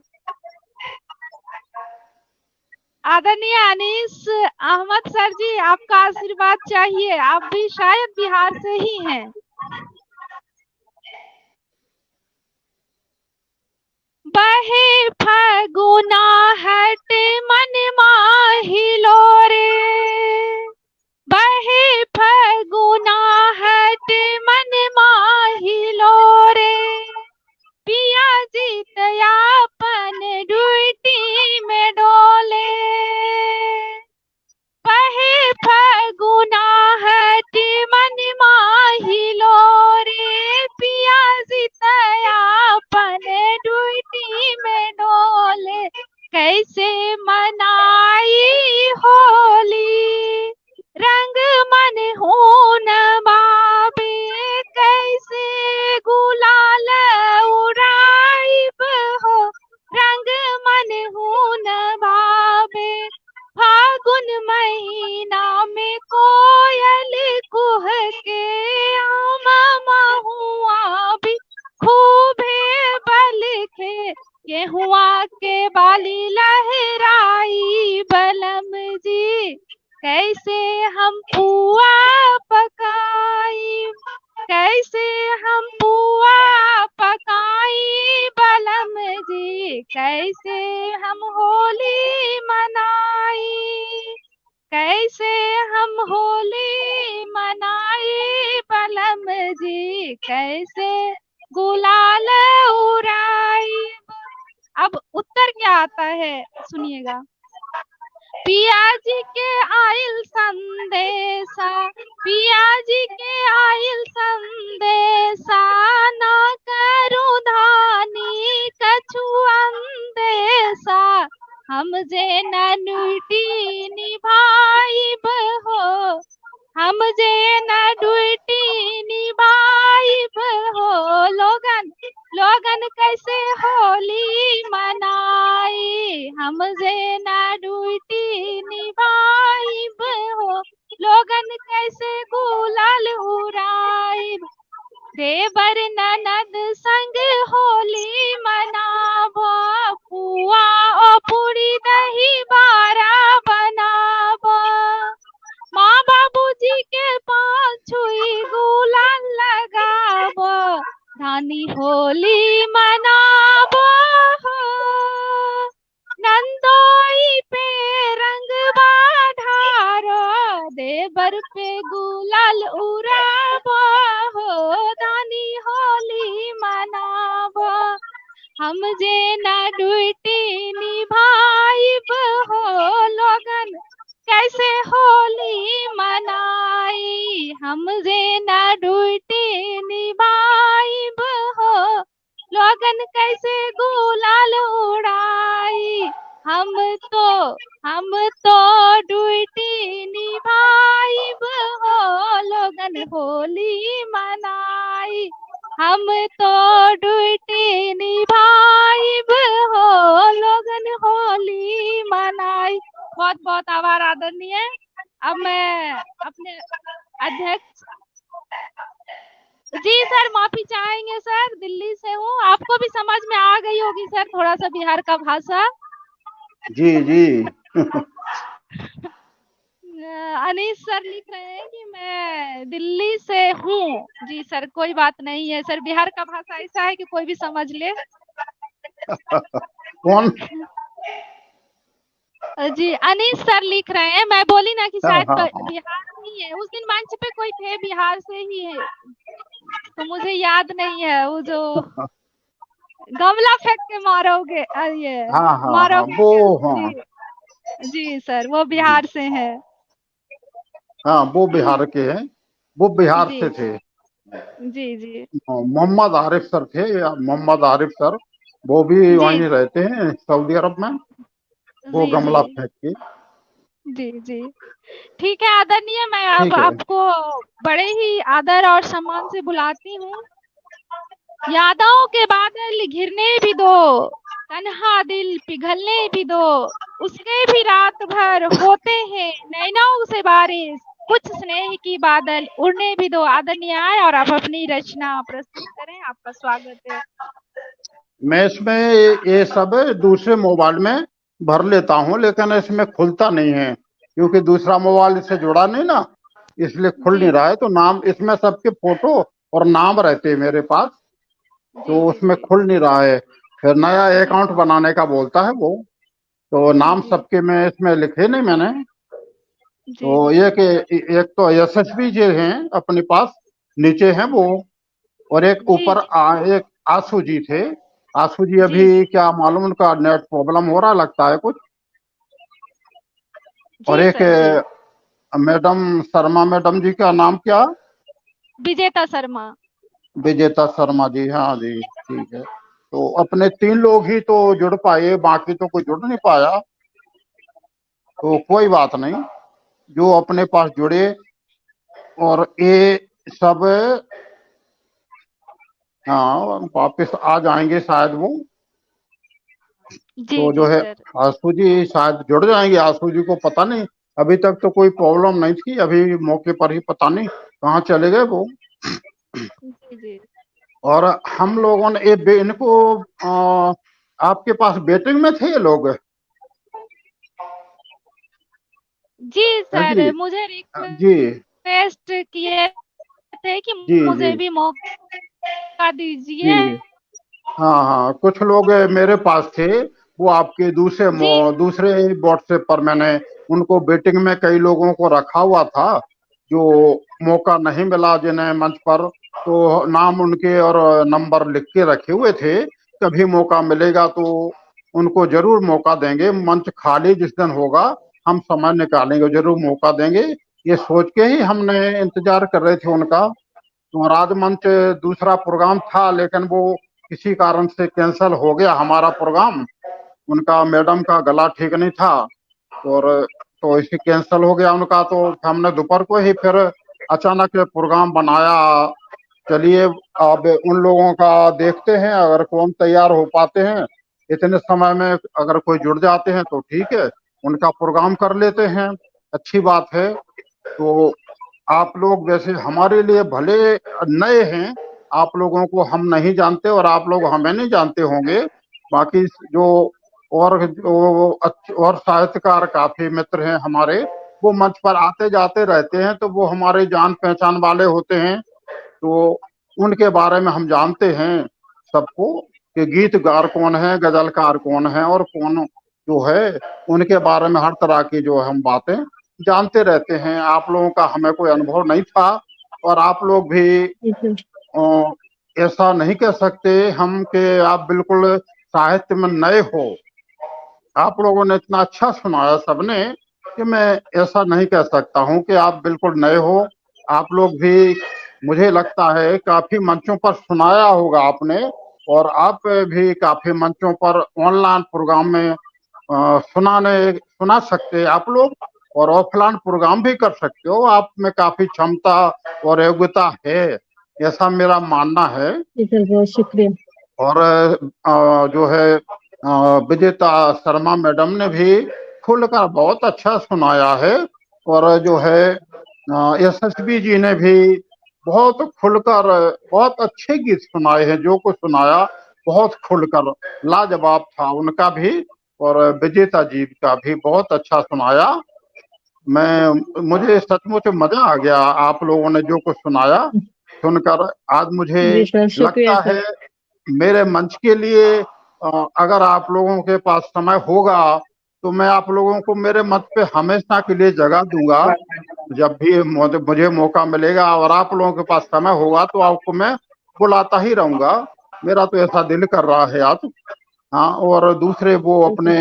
आदरणीय अनीस अहमद सर जी, आपका आशीर्वाद चाहिए, आप भी शायद बिहार से ही हैं। बहे फगुना हट मन माहिलो रे, बहे फगुना हट मन माहिलो रे, पिया जीत यापन ड्यूटी में डोले, बहे फगुना हट मन माहिलो रे, पिया जीत यापन ड्यूटी में डोले, कैसे मनाई होली रंग मन होन बाबे, कैसे गुलाल उड़ाइब हो रंग मन होन बाबे, फागुन महीना में कोयल कुह के आम महुआ भी खूबे बल खे, गेहुआ के बाली लहराई बलम जी, कैसे हम पुआ पकाई, कैसे हम पुआ पकाई बलम जी, कैसे हम होली मनाई, कैसे हम होली मनाई बलम जी, कैसे गुलाल उड़ाइब। अब उत्तर क्या आता है सुनिएगा। पिया जी के आइल संदेशा, पिया जी के आइल संदेशा, ना करू धानी कछु अंदेशा, हम जे न ड्यूटी निभाइब हो, हम जे न ड्यूटी निभाइब हो। लोगन लोगन कैसे होली मनाई, हम जे न ड्यूटी निभाइब हो। लोगन कैसे गुलाल उड़ाइब, देवर ननद संग होली मनाबो, पुआ ओ पूरी दही बारा बनाबो, माँ बाबूजी के पाँव छुई गुलाल लगाबो, धानी होली मनाबो हो। नंदोई पे रंग ढारो, देवर पे गुलाल उड़ाबो हो, धानी होली मनाबो, हम जे न ड्यूटी निभाइब हो। लोगन कैसे होली मनाई, हम जे न ड्यूटी निभाइब हो। लोगन कैसे गुलाल उड़ाई, हम तो ड्यूटी निभाइब हो। लोगन होली मनाई, हम तो ड्यूटी निभाइब हो। लोगन होली मनाई। बहुत बहुत आभार आदरणीय। अब मैं अपने अध्यक्ष जी सर माफी चाहेंगे सर, दिल्ली से हूँ, आपको भी समझ में आ गई होगी सर थोड़ा सा बिहार का भाषा।
जी जी
अनीश सर लिख रहे हैं कि मैं दिल्ली से हूँ। जी सर कोई बात नहीं है सर, बिहार का भाषा ऐसा है कि कोई भी समझ ले।
कौन?
जी अनीश सर लिख रहे हैं, मैं बोली ना कि शायद
हाँ,
बिहार नहीं है। उस दिन मंच पे कोई थे बिहार से ही है, तो मुझे याद नहीं है। वो जो गमला फेंक के मारोगे, ये
हाँ,
मारोगे
वो
क्या?
हाँ
जी सर वो बिहार से है।
हाँ, वो बिहार के हैं, वो बिहार
जी
से थे।
जी जी
मोहम्मद आरिफ सर थे, या मोहम्मद आरिफ सर, वो भी
जी
वहीं रहते हैं सऊदी अरब में। वो
जी
गमला फेंक के।
जी जी ठीक है आदरणीय, मैं अब
ठीक है।
आपको बड़े ही आदर और सम्मान से बुलाती हूँ। यादों के बादल घिरने भी दो, तन्हा दिल पिघलने भी दो, उसके भी रात भर होते हैं नैनों से बारिश, कुछ स्नेह की बादल उड़ने भी दो। आदरणीय आए और आप अपनी रचना प्रस्तुत करें, आपका स्वागत है।
मैं इसमें ये सब दूसरे मोबाइल में भर लेता हूँ, लेकिन इसमें खुलता नहीं है क्योंकि दूसरा मोबाइल इससे जुड़ा नहीं ना, इसलिए खुल नहीं
जी
रहा है। तो नाम इसमें सबके फोटो और नाम रहते हैं मेरे पास,
जी
तो
जी
उसमें
जी
खुल नहीं रहा है। फिर नया
जी
अकाउंट बनाने का बोलता है वो, तो
जी
नाम
जी
सबके में इसमें लिखे नहीं मैंने।
जी
तो
जी
एक तो यशस्वी जी हैं अपने पास, नीचे हैं वो, और एक
जी
ऊपर एक आशु जी थे। आशु जी
जी
अभी क्या मालूम, उनका नेट प्रॉब्लम हो रहा लगता है कुछ। और
जी
एक
सर जी
मैडम शर्मा, मैडम जी का नाम क्या?
विजेता शर्मा।
विजेता शर्मा जी, हाँ जी ठीक है। तो अपने 3 लोग ही तो जुड़ पाए, बाकी तो कोई जुड़ नहीं पाया। तो कोई बात नहीं, जो अपने पास जुड़े, और ये सब हाँ वापस आ जाएंगे शायद वो।
जी
तो जो
जी
है
सर
आशु जी शायद जुड़ जाएंगे। आशु जी को पता नहीं, अभी तक तो कोई प्रॉब्लम नहीं थी, अभी मौके पर ही पता नहीं कहाँ चले गए वो।
जी जी
और हम लोगों ने इनको आपके पास वेटिंग में थे ये लोग?
जी
है जी
सर मुझे
जी
रिक्वेस्ट किए थे कि
जी जी
मुझे भी मौका दीजिए।
जी हाँ हाँ, कुछ लोग मेरे पास थे, वो आपके
जी
दूसरे व्हाट्सएप पर मैंने उनको वेटिंग में कई लोगों को रखा हुआ था, जो मौका नहीं मिला जिन्हें मंच पर तो नाम उनके और नंबर लिख के रखे हुए थे। कभी मौका मिलेगा तो उनको जरूर मौका देंगे। मंच खाली जिस दिन होगा हम समय निकालेंगे, जरूर मौका देंगे। ये सोच के ही हमने इंतजार कर रहे थे उनका। तो राजमंच दूसरा प्रोग्राम था, लेकिन वो किसी कारण से कैंसिल हो गया हमारा प्रोग्राम। उनका मैडम का गला ठीक नहीं था और तो इसी कैंसिल हो गया उनका। तो हमने दोपहर को ही फिर अचानक प्रोग्राम बनाया। चलिए अब उन लोगों का देखते हैं, अगर कौन तैयार हो पाते हैं इतने समय में, अगर कोई जुड़ जाते हैं तो ठीक है, उनका प्रोग्राम कर लेते हैं, अच्छी बात है। तो आप लोग वैसे हमारे लिए भले नए हैं, आप लोगों को हम नहीं जानते और आप लोग हमें नहीं जानते होंगे। बाकी जो और साहित्यकार काफी मित्र हैं हमारे, वो मंच पर आते जाते रहते हैं, तो वो हमारे जान पहचान वाले होते हैं। तो उनके बारे में हम जानते हैं सबको कि गीतकार कौन है, गजलकार कौन है और कौन जो है, उनके बारे में हर तरह की जो हम बातें जानते रहते हैं। आप लोगों का हमें कोई अनुभव नहीं था और आप लोग भी ऐसा नहीं कह सकते हम कि आप बिल्कुल साहित्य में नए हो। आप लोगों ने इतना अच्छा सुनाया सबने कि मैं ऐसा नहीं कह सकता हूं कि आप बिल्कुल नए हो। आप लोग भी, मुझे लगता है, काफी मंचों पर सुनाया होगा आपने, और आप भी काफी मंचों पर ऑनलाइन प्रोग्राम में सुना सकते हैं आप लोग, और ऑफलाइन प्रोग्राम भी कर सकते हो। आप में काफी क्षमता और योग्यता है, ऐसा मेरा मानना है।
जी सर, बहुत शुक्रिया।
और जो है विजेता शर्मा मैडम ने भी खुलकर बहुत अच्छा सुनाया है, और जो है यशस्वी जी ने भी बहुत खुलकर बहुत अच्छे गीत सुनाए हैं। जो कुछ सुनाया बहुत खुलकर लाजवाब था उनका भी, और विजेता जी का भी बहुत अच्छा सुनाया। मुझे सचमुच मजा आ गया आप लोगों ने जो कुछ सुनाया सुनकर। आज मुझे लगता है मेरे मंच के लिए अगर आप लोगों के पास समय होगा तो मैं आप लोगों को मेरे मंच पे हमेशा के लिए जगह दूंगा। जब भी मुझे मौका मिलेगा और आप लोगों के पास समय होगा तो आपको मैं बुलाता ही रहूंगा। मेरा तो ऐसा दिल कर रहा है आज। हाँ, और दूसरे वो अपने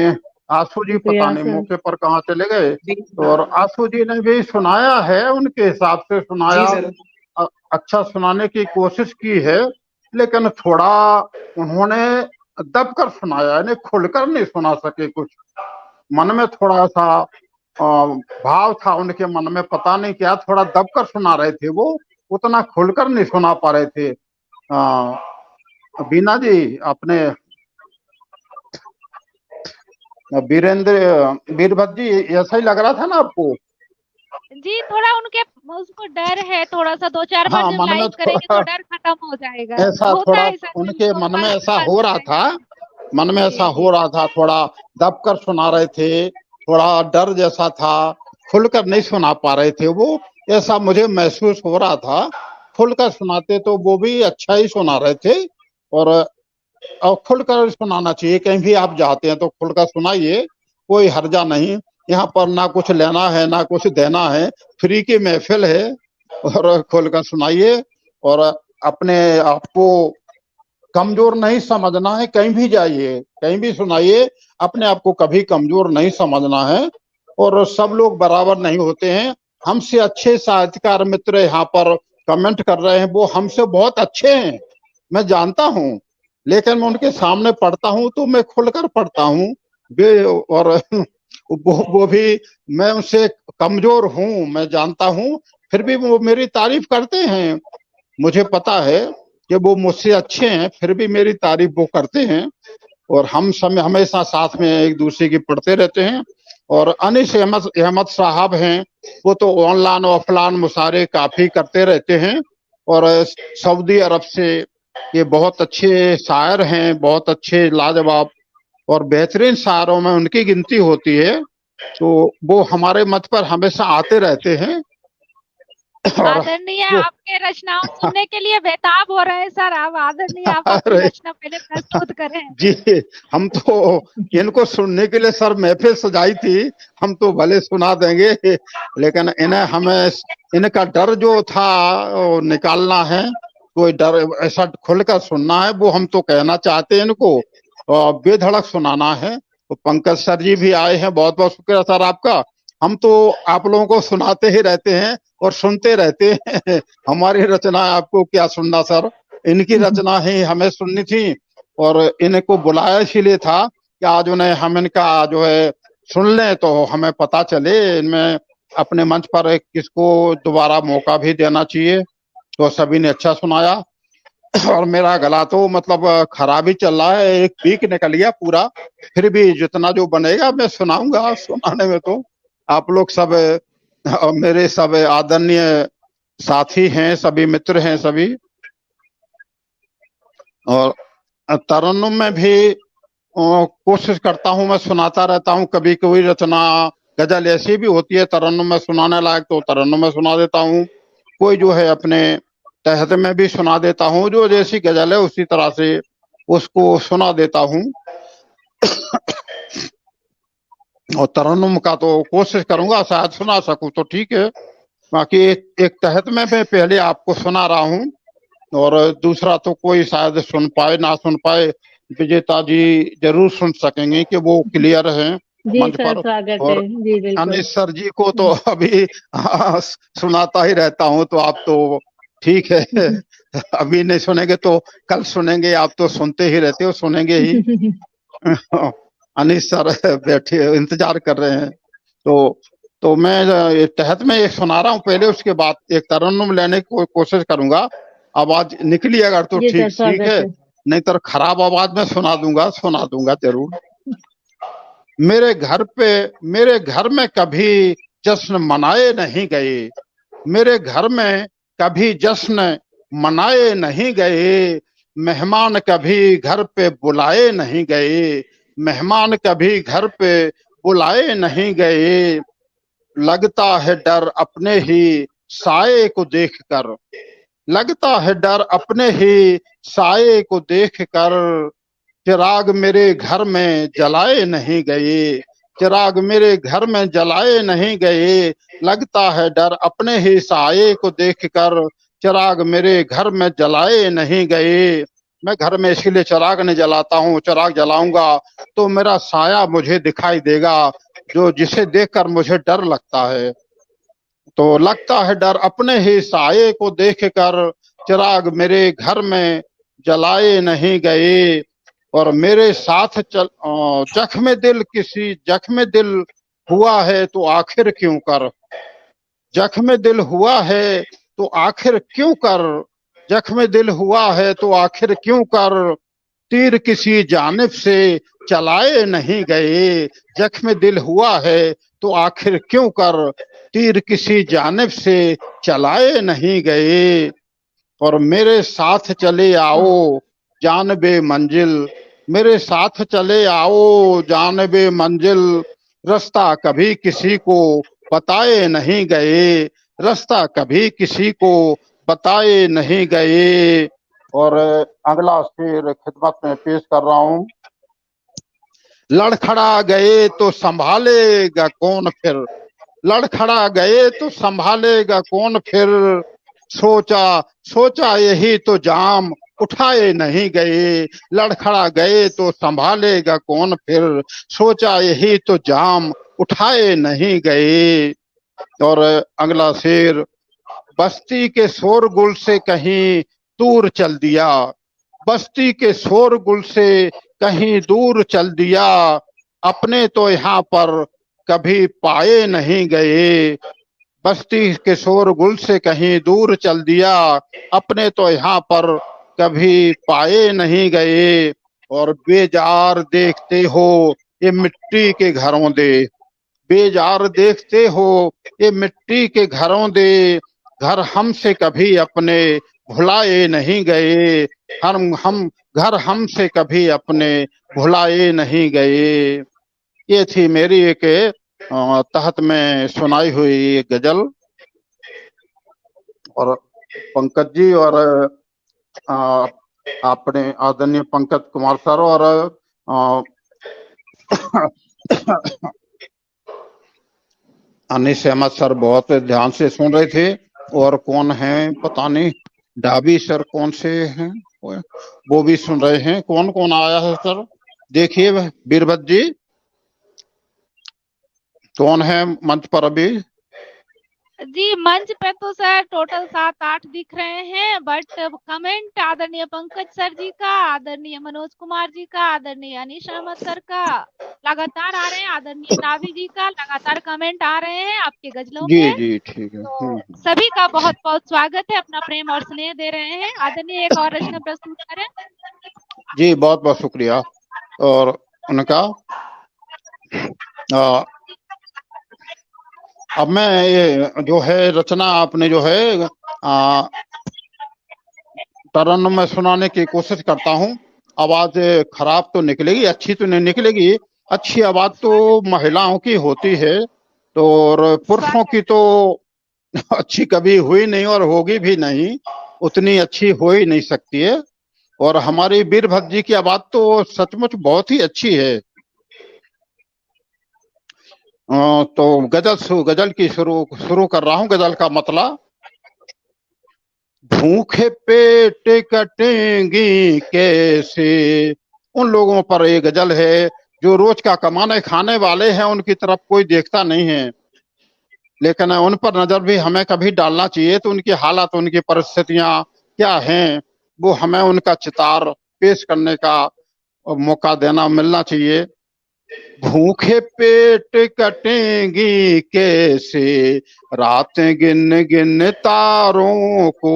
आशु जी पता नहीं मौके पर कहाँ चले गए, और आशु जी ने भी सुनाया है, उनके हिसाब से सुनाया, अच्छा सुनाने की कोशिश की है, लेकिन थोड़ा उन्होंने दबकर सुनाया, यानी खुलकर नहीं सुना सके। कुछ मन में थोड़ा सा भाव था उनके मन में, पता नहीं क्या, थोड़ा दबकर सुना रहे थे वो, उतना खुलकर नहीं सुना पा रहे थे। बीना जी, अपने वीरभद्र जी, ऐसा ही लग रहा था ना आपको?
जी, थोड़ा उसको डर है, थोड़ा सा 2-4 बार जब लाइव करेंगे तो डर खत्म हो जाएगा।
ऐसा थोड़ा उनके मन में ऐसा हो रहा था, मन में ऐसा हो रहा था, थोड़ा दबकर सुना रहे थे, थोड़ा डर जैसा था, खुलकर नहीं सुना पा रहे थे वो, ऐसा मुझे महसूस हो रहा था। खुलकर सुनाते तो वो भी अच्छा ही सुना रहे थे, और खुलकर सुनाना चाहिए। कहीं भी आप जाते हैं तो खुलकर सुनाइए, कोई हर्जा नहीं। यहाँ पर ना कुछ लेना है ना कुछ देना है, फ्री की महफिल है, और खुलकर सुनाइए। और अपने आपको कमजोर नहीं समझना है, कहीं भी जाइए कहीं भी सुनाइए, अपने आप को कभी कमजोर नहीं समझना है। और सब लोग बराबर नहीं होते हैं। हमसे अच्छे साहित्यकार मित्र यहाँ पर कमेंट कर रहे हैं, वो हमसे बहुत अच्छे हैं, मैं जानता हूँ, लेकिन मैं उनके सामने पढ़ता हूँ तो मैं खुलकर पढ़ता हूँ। और वो भी, मैं उनसे कमजोर हूँ, मैं जानता हूँ, फिर भी वो मेरी तारीफ करते हैं। मुझे पता है कि वो मुझसे अच्छे हैं, फिर भी मेरी तारीफ वो करते हैं, और हम हमेशा साथ में एक दूसरे की पढ़ते रहते हैं। और अनीस अहमद साहब हैं, वो तो ऑनलाइन ऑफलाइन मुशायरे काफी करते रहते हैं, और सऊदी अरब से ये बहुत अच्छे शायर हैं, बहुत अच्छे लाजवाब और बेहतरीन शायरों में उनकी गिनती होती है। तो वो हमारे मंच पर हमेशा आते रहते हैं।
आदरणीय, आपके रचनाओं सुनने के लिए बेताब हो रहे हैं सर। आप आदरणीय, आप अपनी रचना पहले प्रस्तुत करें।
जी, हम तो इनको सुनने के लिए सर महफिल सजाई थी, हम तो भले सुना देंगे, लेकिन इन्हें हमें इनका डर जो था वो निकालना है, कोई डर ऐसा खुलकर सुनना है वो हम तो कहना चाहते हैं इनको और बेधड़क सुनाना है। तो पंकज सर जी भी आए हैं, बहुत बहुत शुक्रिया सर आपका। हम तो आप लोगों को सुनाते ही रहते हैं और सुनते रहते हैं। हमारी रचना आपको क्या सुनना सर, इनकी रचना ही हमें सुननी थी और इनको बुलाया इसीलिए था कि आज उन्हें हम इनका जो है सुन लें तो हमें पता चले इनमें अपने मंच पर किसको दोबारा मौका भी देना चाहिए। तो सभी ने अच्छा सुनाया और मेरा गला तो मतलब खराब ही चल रहा है, एक वीक निकल गया पूरा, फिर भी जितना जो बनेगा मैं सुनाऊंगा। सुनाने में तो आप लोग सब मेरे सब आदरणीय साथी हैं, सभी मित्र हैं सभी। और तरन्नुम में भी कोशिश करता हूँ, मैं सुनाता रहता हूँ। कभी कोई रचना गजल ऐसी भी होती है तरन्नुम में सुनाने लायक तो तरन्नुम में सुना देता हूँ, कोई जो है अपने तहत में भी सुना देता हूँ, जो जैसी गजल है उसी तरह से उसको सुना देता हूँ। और तरन्नुम का तो कोशिश करूंगा, शायद सुना सकूं तो ठीक है। बाकी एक तहत में मैं पहले आपको सुना रहा हूँ और दूसरा तो कोई शायद सुन पाए ना सुन पाए, विजेता जी जरूर सुन सकेंगे कि वो क्लियर है मंच पर। और अनिश सर जी को तो अभी सुनाता ही रहता हूँ, तो आप तो ठीक है अभी नहीं सुनेंगे तो कल सुनेंगे, आप तो सुनते ही रहते हो, सुनेंगे ही। अनिश सर बैठे इंतजार कर रहे हैं। तो मैं तहत में एक सुना रहा हूँ पहले, उसके बाद एक तरन्नुम लेने की कोशिश करूंगा। आवाज निकली अगर तो ठीक है, नहीं तो खराब आवाज में सुना दूंगा जरूर। मेरे घर में कभी जश्न मनाए नहीं गए, मेरे घर में कभी जश्न मनाए नहीं गए, मेहमान कभी घर पे बुलाए नहीं गए, मेहमान कभी घर पे बुलाए नहीं गए। लगता है डर अपने ही साये को देखकर, लगता है डर अपने ही साये को देखकर, चिराग मेरे घर में जलाए नहीं गए, चिराग मेरे घर में जलाए नहीं गए। लगता है डर अपने ही साये को देखकर, चिराग मेरे घर में जलाए नहीं गए। मैं घर में इसीलिए चिराग नहीं जलाता हूँ, चिराग जलाऊंगा तो मेरा साया मुझे दिखाई देगा, जो जिसे देखकर मुझे डर लगता है। तो लगता है डर अपने ही साये को देखकर, चिराग मेरे घर में जलाए नहीं गए। और मेरे साथ जख्म दिल हुआ है तो आखिर क्यों कर, जख्म दिल हुआ है तो आखिर क्यों कर, जख्म दिल हुआ है तो आखिर क्यों कर, तीर किसी जानिब से चलाए नहीं गए, जख्म दिल हुआ है तो आखिर क्यों कर, तीर किसी जानिब से चलाए नहीं गए। और मेरे साथ चले आओ जानबे मंजिल, मेरे साथ चले आओ जानबे मंजिल, रास्ता कभी किसी को बताए नहीं गए, रास्ता कभी किसी को बताए नहीं गए। और अगला शेर खिदमत में पेश कर रहा हूँ। लड़खड़ा गए तो संभालेगा कौन फिर, लड़खड़ा गए तो संभालेगा कौन फिर, सोचा यही तो जाम उठाए नहीं गए, लड़खड़ा गए तो संभालेगा कौन फिर, सोचा यही तो जाम उठाए नहीं गए। और अगला शेर, बस्ती के शोरगुल से कहीं दूर चल दिया, बस्ती के शोरगुल से कहीं दूर चल दिया, अपने तो यहाँ पर कभी पाए नहीं गए, बस्ती के शोरगुल से कहीं दूर चल दिया, अपने तो यहाँ पर कभी पाए नहीं गए। और बेजार देखते हो ये मिट्टी के घरों दे, बेजार देखते हो ये मिट्टी के घरों दे, घर हमसे कभी अपने भुलाए नहीं गए, हम घर हमसे कभी अपने भुलाए नहीं गए। ये थी मेरी एक तहत में सुनाई हुई गजल। और पंकज जी और अपने आदरणीय पंकज कुमार सर और अनिश अहमद सर बहुत ध्यान से सुन रहे थे, और कौन है पता नहीं, डाबी सर कौन से हैं? वो भी सुन रहे हैं। कौन कौन आया है सर? देखिए वीरभद्र जी कौन है मंच पर अभी?
जी, मंच पे तो सर टोटल 7-8 दिख रहे हैं, बट कमेंट आदरणीय पंकज सर जी का, आदरणीय मनोज कुमार जी का, आदरणीय अनीश अहमद सर का लगातार आ रहे हैं, आदरणीय नावी जी का लगातार कमेंट आ रहे हैं आपके गजलों
जी
के।
जी ठीक है।
तो सभी का बहुत-बहुत स्वागत है, अपना प्रेम और स्नेह दे रहे हैं। आदरणीय एक और रचना प्रस्तुत करें।
जी बहुत बहुत शुक्रिया। और उनका अब मैं ये जो है रचना आपने जो है तरन्नुम में सुनाने की कोशिश करता हूँ। आवाज खराब तो निकलेगी, अच्छी तो नहीं निकलेगी। अच्छी आवाज तो महिलाओं की होती है, तो और पुरुषों की तो अच्छी कभी हुई नहीं और होगी भी नहीं, उतनी अच्छी हो ही नहीं सकती है। और हमारी वीरभद्र जी की आवाज तो सचमुच बहुत ही अच्छी है। तो गजल की शुरू कर रहा हूँ। गजल का मतलब, भूखे पेट कटेंगी कैसे। उन लोगों पर ये गजल है जो रोज का कमाने खाने वाले हैं, उनकी तरफ कोई देखता नहीं है, लेकिन उन पर नजर भी हमें कभी डालना चाहिए। तो उनकी हालत, उनकी परिस्थितियां क्या हैं, वो हमें उनका चितार पेश करने का मौका देना मिलना चाहिए। भूखे पेट कटेंगी कैसे, रातें गिन गिन तारों को।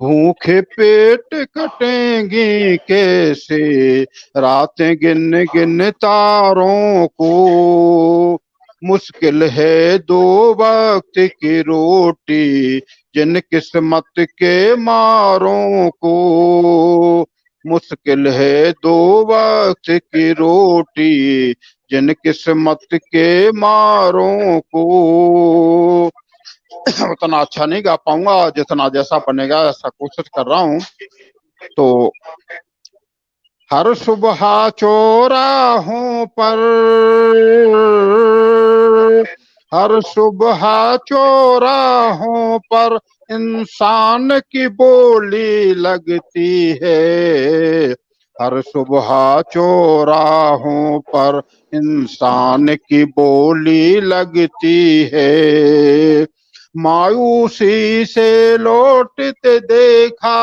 भूखे पेट कटेंगी कैसे, रातें गिन गिन तारों को। मुश्किल है दो वक्त की रोटी, जिन किस्मत के मारों को। मुश्किल है दो वक्त की रोटी, जिन किस्मत के मारों को। उतना अच्छा नहीं गा पाऊंगा, जितना जैसा बनेगा ऐसा कोशिश कर रहा हूँ। तो हर सुबह चौराहों पर, हर सुबह चौराहों पर इंसान की बोली लगती है। हर सुबह चौराहों पर इंसान की बोली लगती है। मायूसी से लौटते देखा,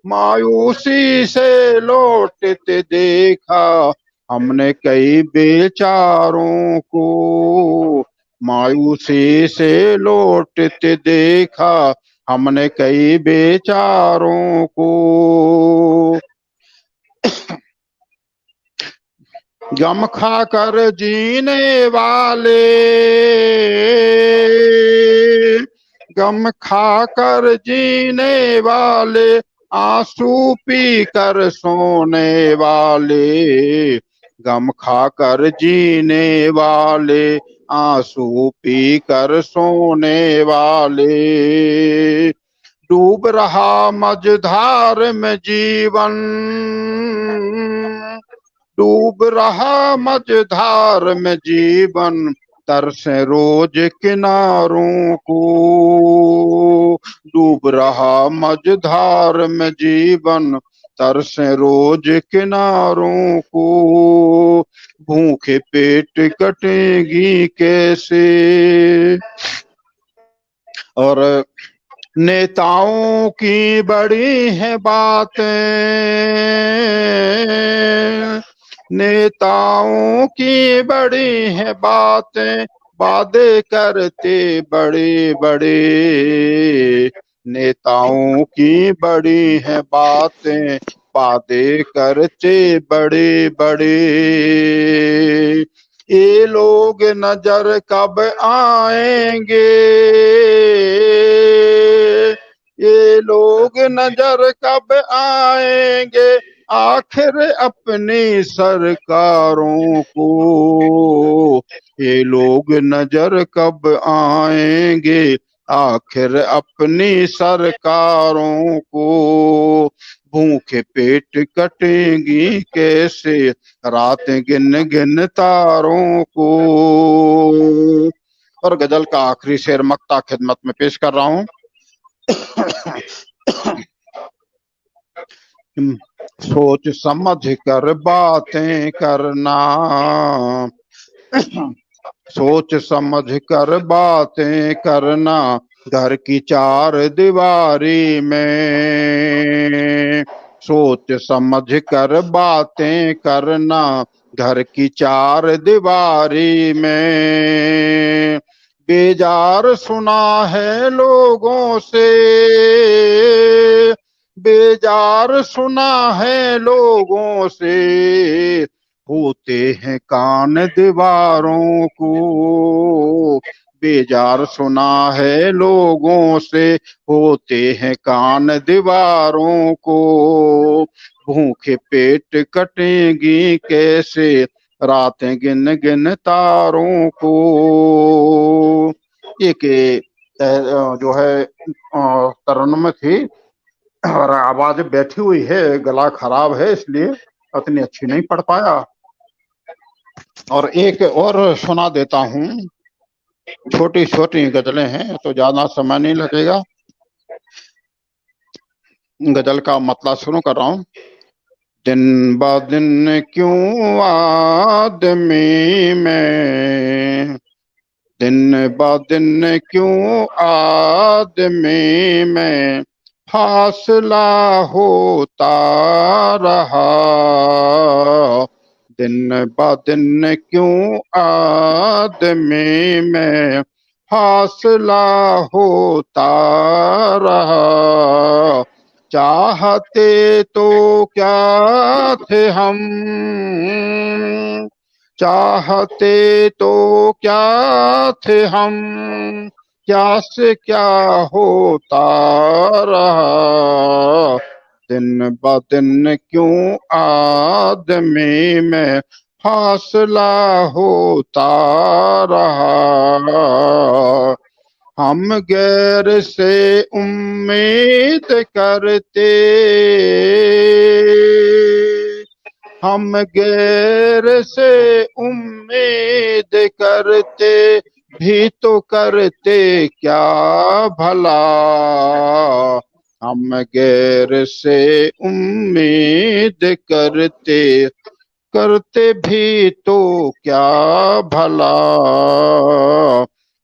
मायूसी से लौटते देखा हमने कई बेचारों को। मायूसी से लौटते देखा हमने कई बेचारों को। गम खाकर जीने वाले, गम खाकर जीने वाले, आंसू पी कर सोने वाले। गम खाकर जीने वाले, आंसू पी कर सोने वाले। डूब रहा मझधार में जीवन, डूब रहा मझधार में जीवन, तरसे रोज किनारों को। डूब रहा मझधार में जीवन, तरसे रोज किनारों को। भूखे पेट कटेगी कैसे। और नेताओं की बड़ी है बातें, नेताओं की बड़ी है बातें, वादे करते बड़े बड़े। नेताओं की बड़ी है बातें, वादे करते बड़े बड़े। ये लोग नजर कब आएंगे, ये लोग नजर कब आएंगे, आखिर अपनी सरकारों को। ये लोग नजर कब आएंगे, आखिर अपनी सरकारों को। भूखे पेट कटेंगी कैसे, रातें गिन गिन तारों को। और गजल का आखिरी शेर मक्ता खिदमत में पेश कर रहा हूँ। सोच समझ कर बातें करना, सोच समझ कर बातें करना, घर की चार दीवारी में। सोच समझ कर बातें करना, घर की चार दीवारी में। बेजार सुना है लोगों से, बेजार सुना है लोगों से, होते हैं कान दीवारों को। बेजार सुना है लोगों से, होते हैं कान दीवारों को। भूखे पेट कटेंगी कैसे, रातें गिन गिन तारों को। एक जो है तरन्नुम थी और आवाज बैठी हुई है, गला खराब है इसलिए उतनी अच्छी नहीं पढ़ पाया। और एक और सुना देता हूँ, छोटी छोटी गजलें हैं तो ज्यादा समय नहीं लगेगा। गजल का मतलब शुरू कर रहा हूँ। दिन ब दिन क्यों आदमी में, दिन ब दिन क्यों आदमी में फासला होता रहा। दिन ब दिन क्यों आदमी में फासला होता रहा। चाहते तो क्या थे हम, चाहते तो क्या थे हम, क्या से क्या होता रहा। दिन ब दिन क्यों आदमी में फासला होता रहा। हम गैर से उम्मीद करते, हम गैर से उम्मीद करते भी तो करते क्या भला। हम गैर से उम्मीद करते, करते भी तो क्या भला।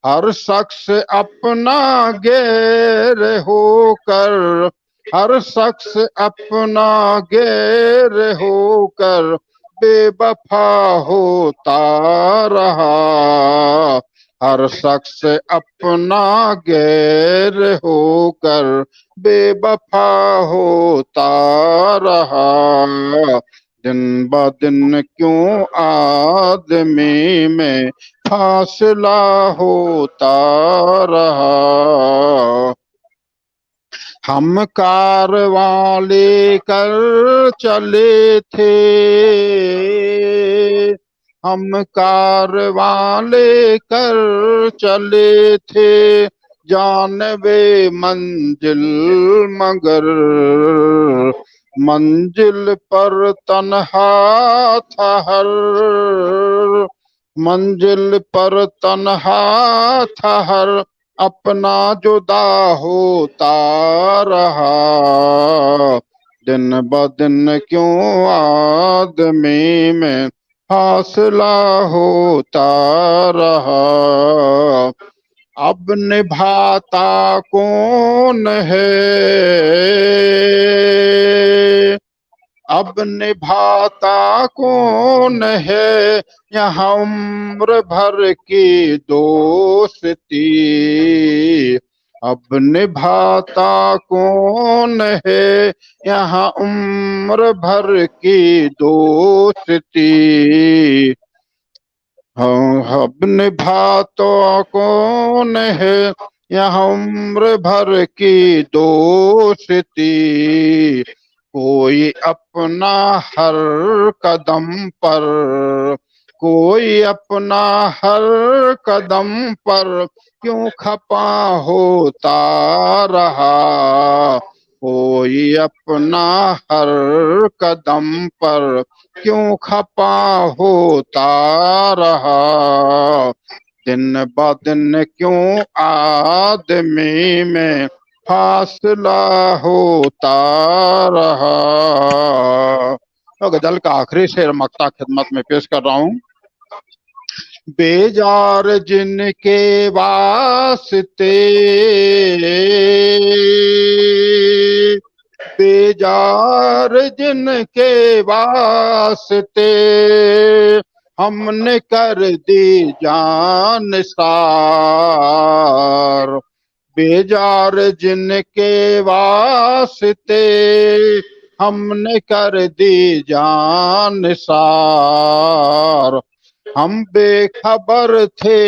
हर शख्स अपना गैर होकर, हर शख्स अपना गैर होकर बेवफा होता रहा। हर शख्स अपना गैर होकर बेवफा होता रहा। दिन ब दिन क्यों आदमी में फासला होता रहा। हम कारवां लेकर चले थे, हम कारवां लेकर चले थे जानबे मंजिल, मगर मंजिल पर तन्हा था हर, मंजिल पर तन्हा था हर, अपना जुदा होता रहा। दिन ब दिन क्यों आदमी में फासला होता रहा। अब निभाता कौन है, अब निभाता कौन है यहाँ उम्र भर की दोस्ती। अब निभाता कौन है यहाँ उम्र भर की दोस्ती। अब निभाता कौन है यहाँ उम्र भर की दोस्ती। कोई अपना हर कदम पर, कोई अपना हर कदम पर क्यों खपा होता रहा। कोई अपना हर कदम पर क्यों खपा होता रहा। दिन ब दिन क्यों आदमी में फासला होता रहा। तो गजल का आखिरी शेर मक्ता खिदमत में पेश कर रहा हूँ। बेजार जिनके वास्ते, बेजार जिनके वास्ते हमने कर दी जान सार। बेजार जिनके वास्ते हमने कर दी जान सार। हम बेखबर थे,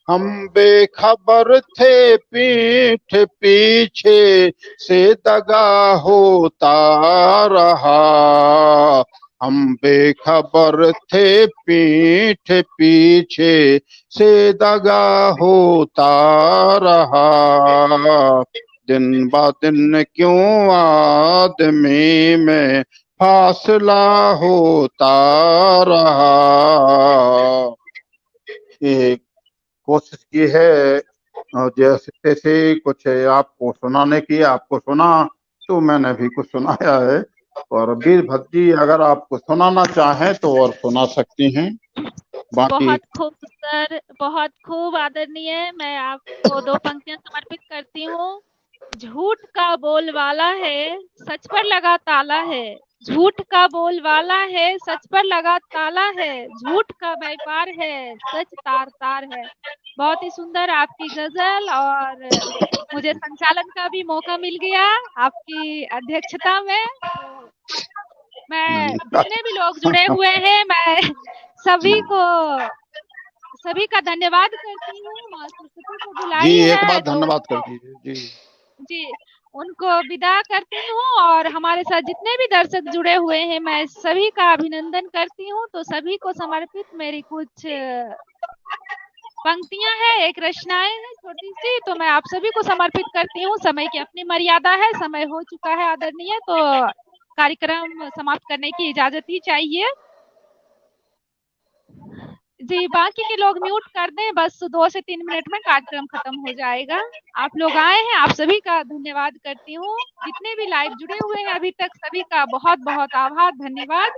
हम बेखबर थे पीठ पीछे से दगा होता रहा। हम बेखबर थे पीठ पीछे से दगा होता रहा। दिन ब दिन क्यों आदमी में फासला होता रहा। ये कोशिश की है जैसे से कुछ आपको सुनाने की, आपको सुना तो मैंने भी कुछ सुनाया है। और वीरभद्र जी अगर आपको सुनाना चाहें तो और सुना सकती हैं। बाकी
बहुत खूब सर, बहुत खूब आदरणीय। मैं आपको 2 पंक्तियाँ समर्पित करती हूँ। झूठ का बोलवाला है, सच पर लगा ताला है। झूठ का बोलवाला है, सच पर लगा ताला है। झूठ का व्यापार है, सच तार-तार है। बहुत ही सुंदर आपकी गज़ल, और मुझे संचालन का भी मौका मिल गया आपकी अध्यक्षता में। तो मैं जितने भी लोग जुड़े हुए हैं, मैं सभी को सभी का धन्यवाद करती हूँ। माँ सरस्वती को
जी
बुलाई
एक
है
बार
तो
धन्यवाद कर दीजिए जी।
जी, उनको विदा करती हूँ, और हमारे साथ जितने भी दर्शक जुड़े हुए हैं, मैं सभी का अभिनंदन करती हूँ। तो सभी को समर्पित मेरी कुछ पंक्तियाँ हैं, एक रचनाएँ हैं छोटी-सी, तो मैं आप सभी को समर्पित करती हूँ। समय की अपनी मर्यादा है, समय हो चुका है आदरणीय, तो कार्यक्रम समाप्त करने की इजाज़त ही चाहिए। जी, बाकी के लोग म्यूट कर दें, बस 2 से 3 मिनट में कार्यक्रम खत्म हो जाएगा। आप लोग आए हैं, आप सभी का धन्यवाद करती हूँ। जितने भी लाइव जुड़े हुए हैं अभी तक, सभी का बहुत-बहुत आभार, धन्यवाद।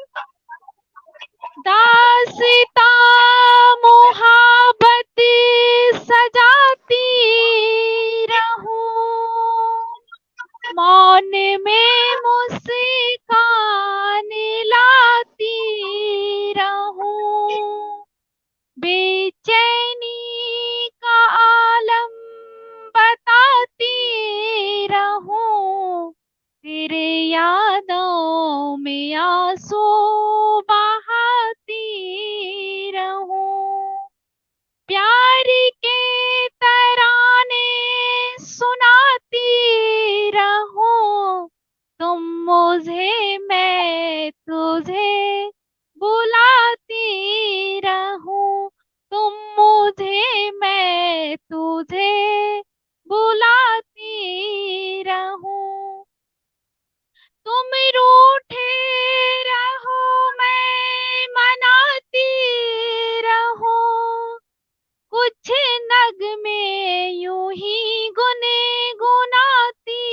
दास्ताँ मुहब्बत सजाती रहूँ, मौन में मुस्कान लाती रहूँ। बेचैनी का आलम बताती रहूं, तेरे यादों में आंसू बहाती रहूं। प्यार के तराने सुनाती रहूं, तुम मुझे मैं तुझे बुलाती रहूं। तुम मुझे मैं तुझे बुलाती रहूं। तुम रूठे रहो मैं मनाती रहूं, कुछ नगमे यूं ही गुनगुनाती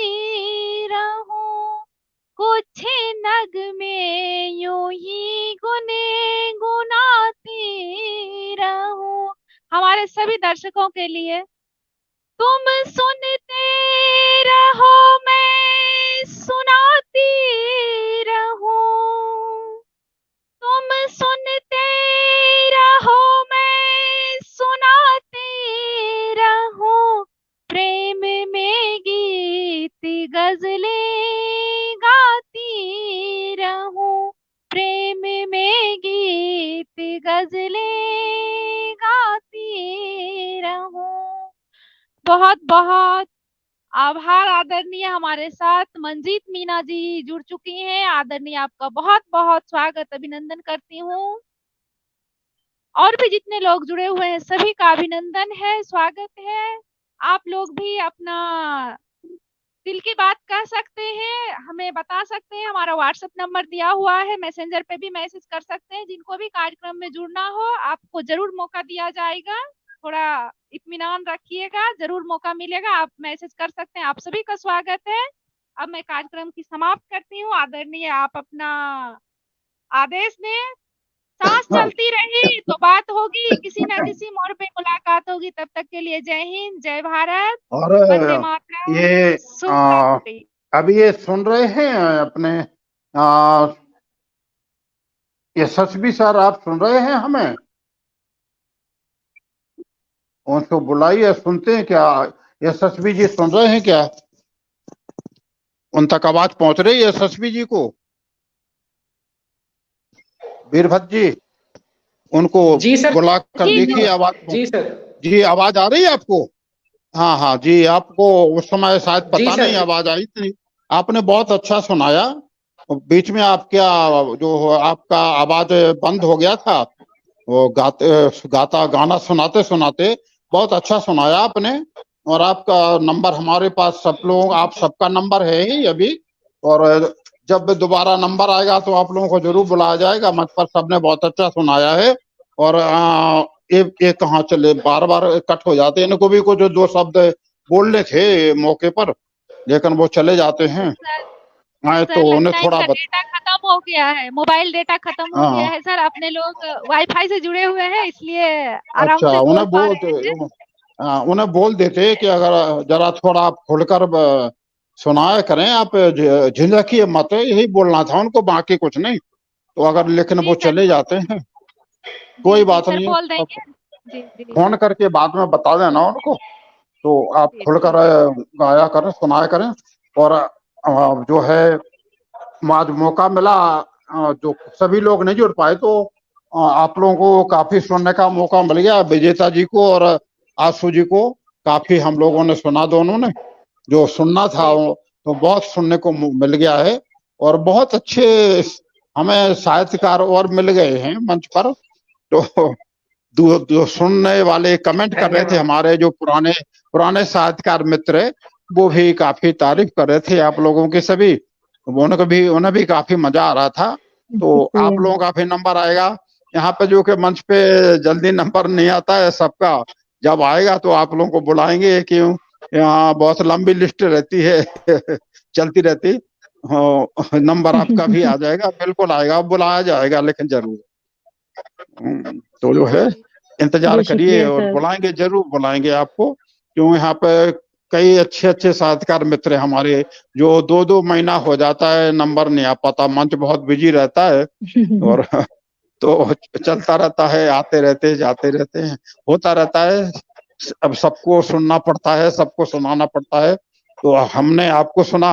रहूं। कुछ नगमे यूं ही गुनगुनाती रहूं। हमारे सभी दर्शकों के लिए, तुम सुनते रहो मैं सुनाती रहूं। तुम सुनते रहो मैं सुनाती रहूं। प्रेम में गीत गजलें गाती रहूं। प्रेम में गीत गजलें गाती रहूं। बहुत-बहुत आभार आदरणीय। हमारे साथ मंजीत मीना जी जुड़ चुकी हैं। आदरणीय, आपका बहुत-बहुत स्वागत, अभिनंदन करती हूँ। और भी जितने लोग जुड़े हुए हैं, सभी का अभिनंदन है, स्वागत है। आप लोग भी अपना दिल की बात कह सकते हैं, हमें बता सकते हैं। हमारा व्हाट्सएप नंबर दिया हुआ है, मैसेंजर पे भी मैसेज कर सकते हैं। जिनको भी कार्यक्रम में जुड़ना हो, आपको जरूर मौका दिया जाएगा। थोड़ा इत्मीनान रखिएगा, जरूर मौका मिलेगा। आप मैसेज कर सकते हैं। आप सभी का स्वागत है। अब मैं कार्यक्रम की समाप्त करती हूँ। आदरणीय, आप अपना आदेश दें। सांस चलती रही तो बात होगी, किसी ना किसी मोड़ पे मुलाकात होगी। तब तक के लिए जय हिंद, जय भारत,
और
वंदे मातरम,
ये
शुभ रात्रि।
अभी ये सुन रहे हैं अपने यशस्वी सर, आप सुन रहे हैं हमें? उनको बुलाइए, सुनते हैं क्या? यशस्वी जी सुन रहे हैं क्या? उन तक आवाज पहुंच रही है यशस्वी जी को? वीरभद्र जी, उनको
जी सर।
बुला कर
जी
देखिए आवाज।
जी सर।
जी, आवाज आ रही है आपको? हाँ हाँ जी, आपको उस समय शायद
जी
पता
सर।
नहीं आवाज आई थी। आपने बहुत अच्छा सुनाया। बीच में आप क्या, जो आपका आवाज बंद हो गया था, वो गाता गाना सुनाते सुनाते बहुत अच्छा सुनाया आपने। और आपका नंबर हमारे पास सब लोग, आप सबका नंबर है ही अभी। और जब दोबारा नंबर आएगा तो आप लोगों को जरूर बुलाया जाएगा मंच पर। सबने बहुत अच्छा सुनाया है। और ये कहाँ चले, बार बार कट हो जाते हैं। इनको भी कुछ दो शब्द बोलने थे मौके पर, लेकिन वो चले जाते हैं। आए तो
सर
उन्हें
लगता है
थोड़ा
इनका डेटा खत्म हो गया है, मोबाइल डेटा खत्म हो गया
हाँ,
है सर। अपने लोग वाईफाई से जुड़े हुए हैं, इसलिए आराम
अच्छा,
से बोल पा रहे हैं।
उन्हें बोल देते कि अगर जरा थोड़ा आप खुलकर सुनाया करें, आप झिझकिए मत, यही बोलना था उनको, बाकी कुछ नहीं। तो अगर, लेकिन
जी
वो
सर,
चले जाते हैं।
जी
कोई
जी
बात
सर,
नहीं है,
बोल
आप
देंगे। जी जी
फोन करके बाद में बता देना उनको। तो आप
जी
खुलकर
ठीक है।
गाया करें, सुनाया करें। और जो है, आज मौका मिला, जो सभी लोग नहीं जुड़ पाए, तो आप लोगों को काफी सुनने का मौका मिल गया। विजेता जी को और आशु जी को काफी हम लोगों ने सुना, दोनों ने जो सुनना था
जी
वो तो बहुत सुनने को मिल गया है। और बहुत अच्छे हमें साहित्यकार और मिल गए हैं मंच पर। तो जो सुनने वाले कमेंट कर रहे थे,
धन्यवाद।
हमारे जो पुराने पुराने साहित्यकार मित्र है, वो भी काफी तारीफ कर रहे थे आप लोगों की सभी। उन्हें भी काफी मजा आ रहा था। तो आप लोगों का भी नंबर आएगा यहाँ पे, जो कि मंच पे जल्दी नंबर नहीं आता है सबका। जब आएगा तो आप लोगों को बुलाएंगे, क्यों यहाँ बहुत लंबी लिस्ट रहती है चलती रहती। हाँ, नंबर आपका भी आ जाएगा, बिल्कुल आएगा, बुलाया जाएगा लेकिन जरूर। तो जो है,
जी
इंतजार
बहुत
करिए
शुक्रिया
और
सर।
बुलाएंगे, जरूर बुलाएंगे आपको। क्यों यहाँ पे कई अच्छे अच्छे साहित्यकार मित्र हैं हमारे, जो दो दो महीना हो जाता है नंबर नहीं आ पाता, मंच बहुत बिजी रहता है। और तो चलता रहता है, आते रहते जाते रहते हैं, होता रहता है। अब सबको सुनना पड़ता है, सबको सुनाना पड़ता है। तो हमने आपको सुना,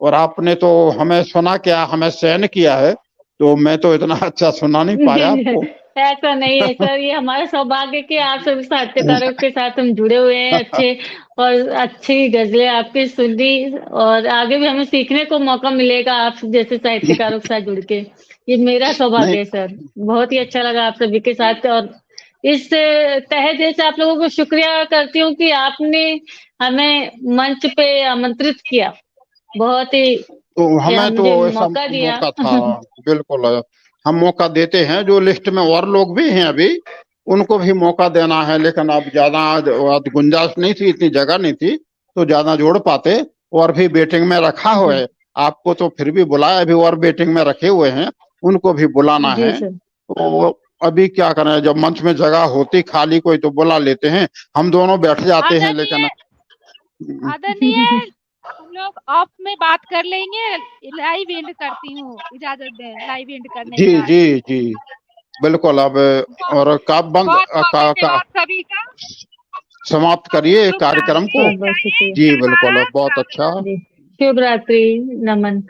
और आपने तो हमें सुना क्या, हमें सहन किया है। तो मैं तो इतना अच्छा सुना नहीं पाया आपको।
ऐसा नहीं है सर, ये हमारा सौभाग्य कि आप सभी साहित्यकारों के साथ हम जुड़े हुए हैं। अच्छे और अच्छी गजलें आपकी सुनी, और आगे भी हमें सीखने को मौका मिलेगा आप जैसे साहित्यकारों के साथ जुड़ के। ये मेरा सौभाग्य
नहीं,
है सर। बहुत ही अच्छा लगा आप सभी के साथ। और इस तहे दिल से आप लोगों को शुक्रिया करती हूँ कि आपने हमें मंच पे आमंत्रित किया। बहुत ही
तो हमें तो
मुझे
ऐसा
मौका दिया।
मौका था, बिल्कुल। हम मौका देते हैं, जो लिस्ट में और लोग भी हैं अभी, उनको भी मौका देना है। लेकिन अब ज्यादा गुंजाइश नहीं थी, इतनी जगह नहीं थी, तो ज्यादा जोड़ पाते। और भी वेटिंग में रखा हुआ
जी
है आपको, तो फिर भी बुलाया, अभी और वेटिंग में रखे हुए हैं, उनको भी बुलाना
जी
है।
सर।
तो अभी क्या करें, जब मंच में जगह होती खाली कोई तो बुला लेते हैं, हम दोनों बैठ जाते हैं।
आदरणीय,
लेकिन
आदरणीय, हम लोग ऑफ में बात कर लेंगे। लाइव एंड करती हूँ, इजाजत दें लाइव एंड करने
जी
का।
जी जी, बिल्कुल। अब और कब बंद
बहुत स्वागत है आप सभी का।
समाप्त करिए
शुभ
कार्यक्रम
रात्रि,
को।
बहुत बहुत
जय हिंद,
शुक्रिया
जी
जय
बिल्कुल,
भारत,
बहुत
राम
अच्छा।
राम।
जी। शुभ रात्रि, नमन।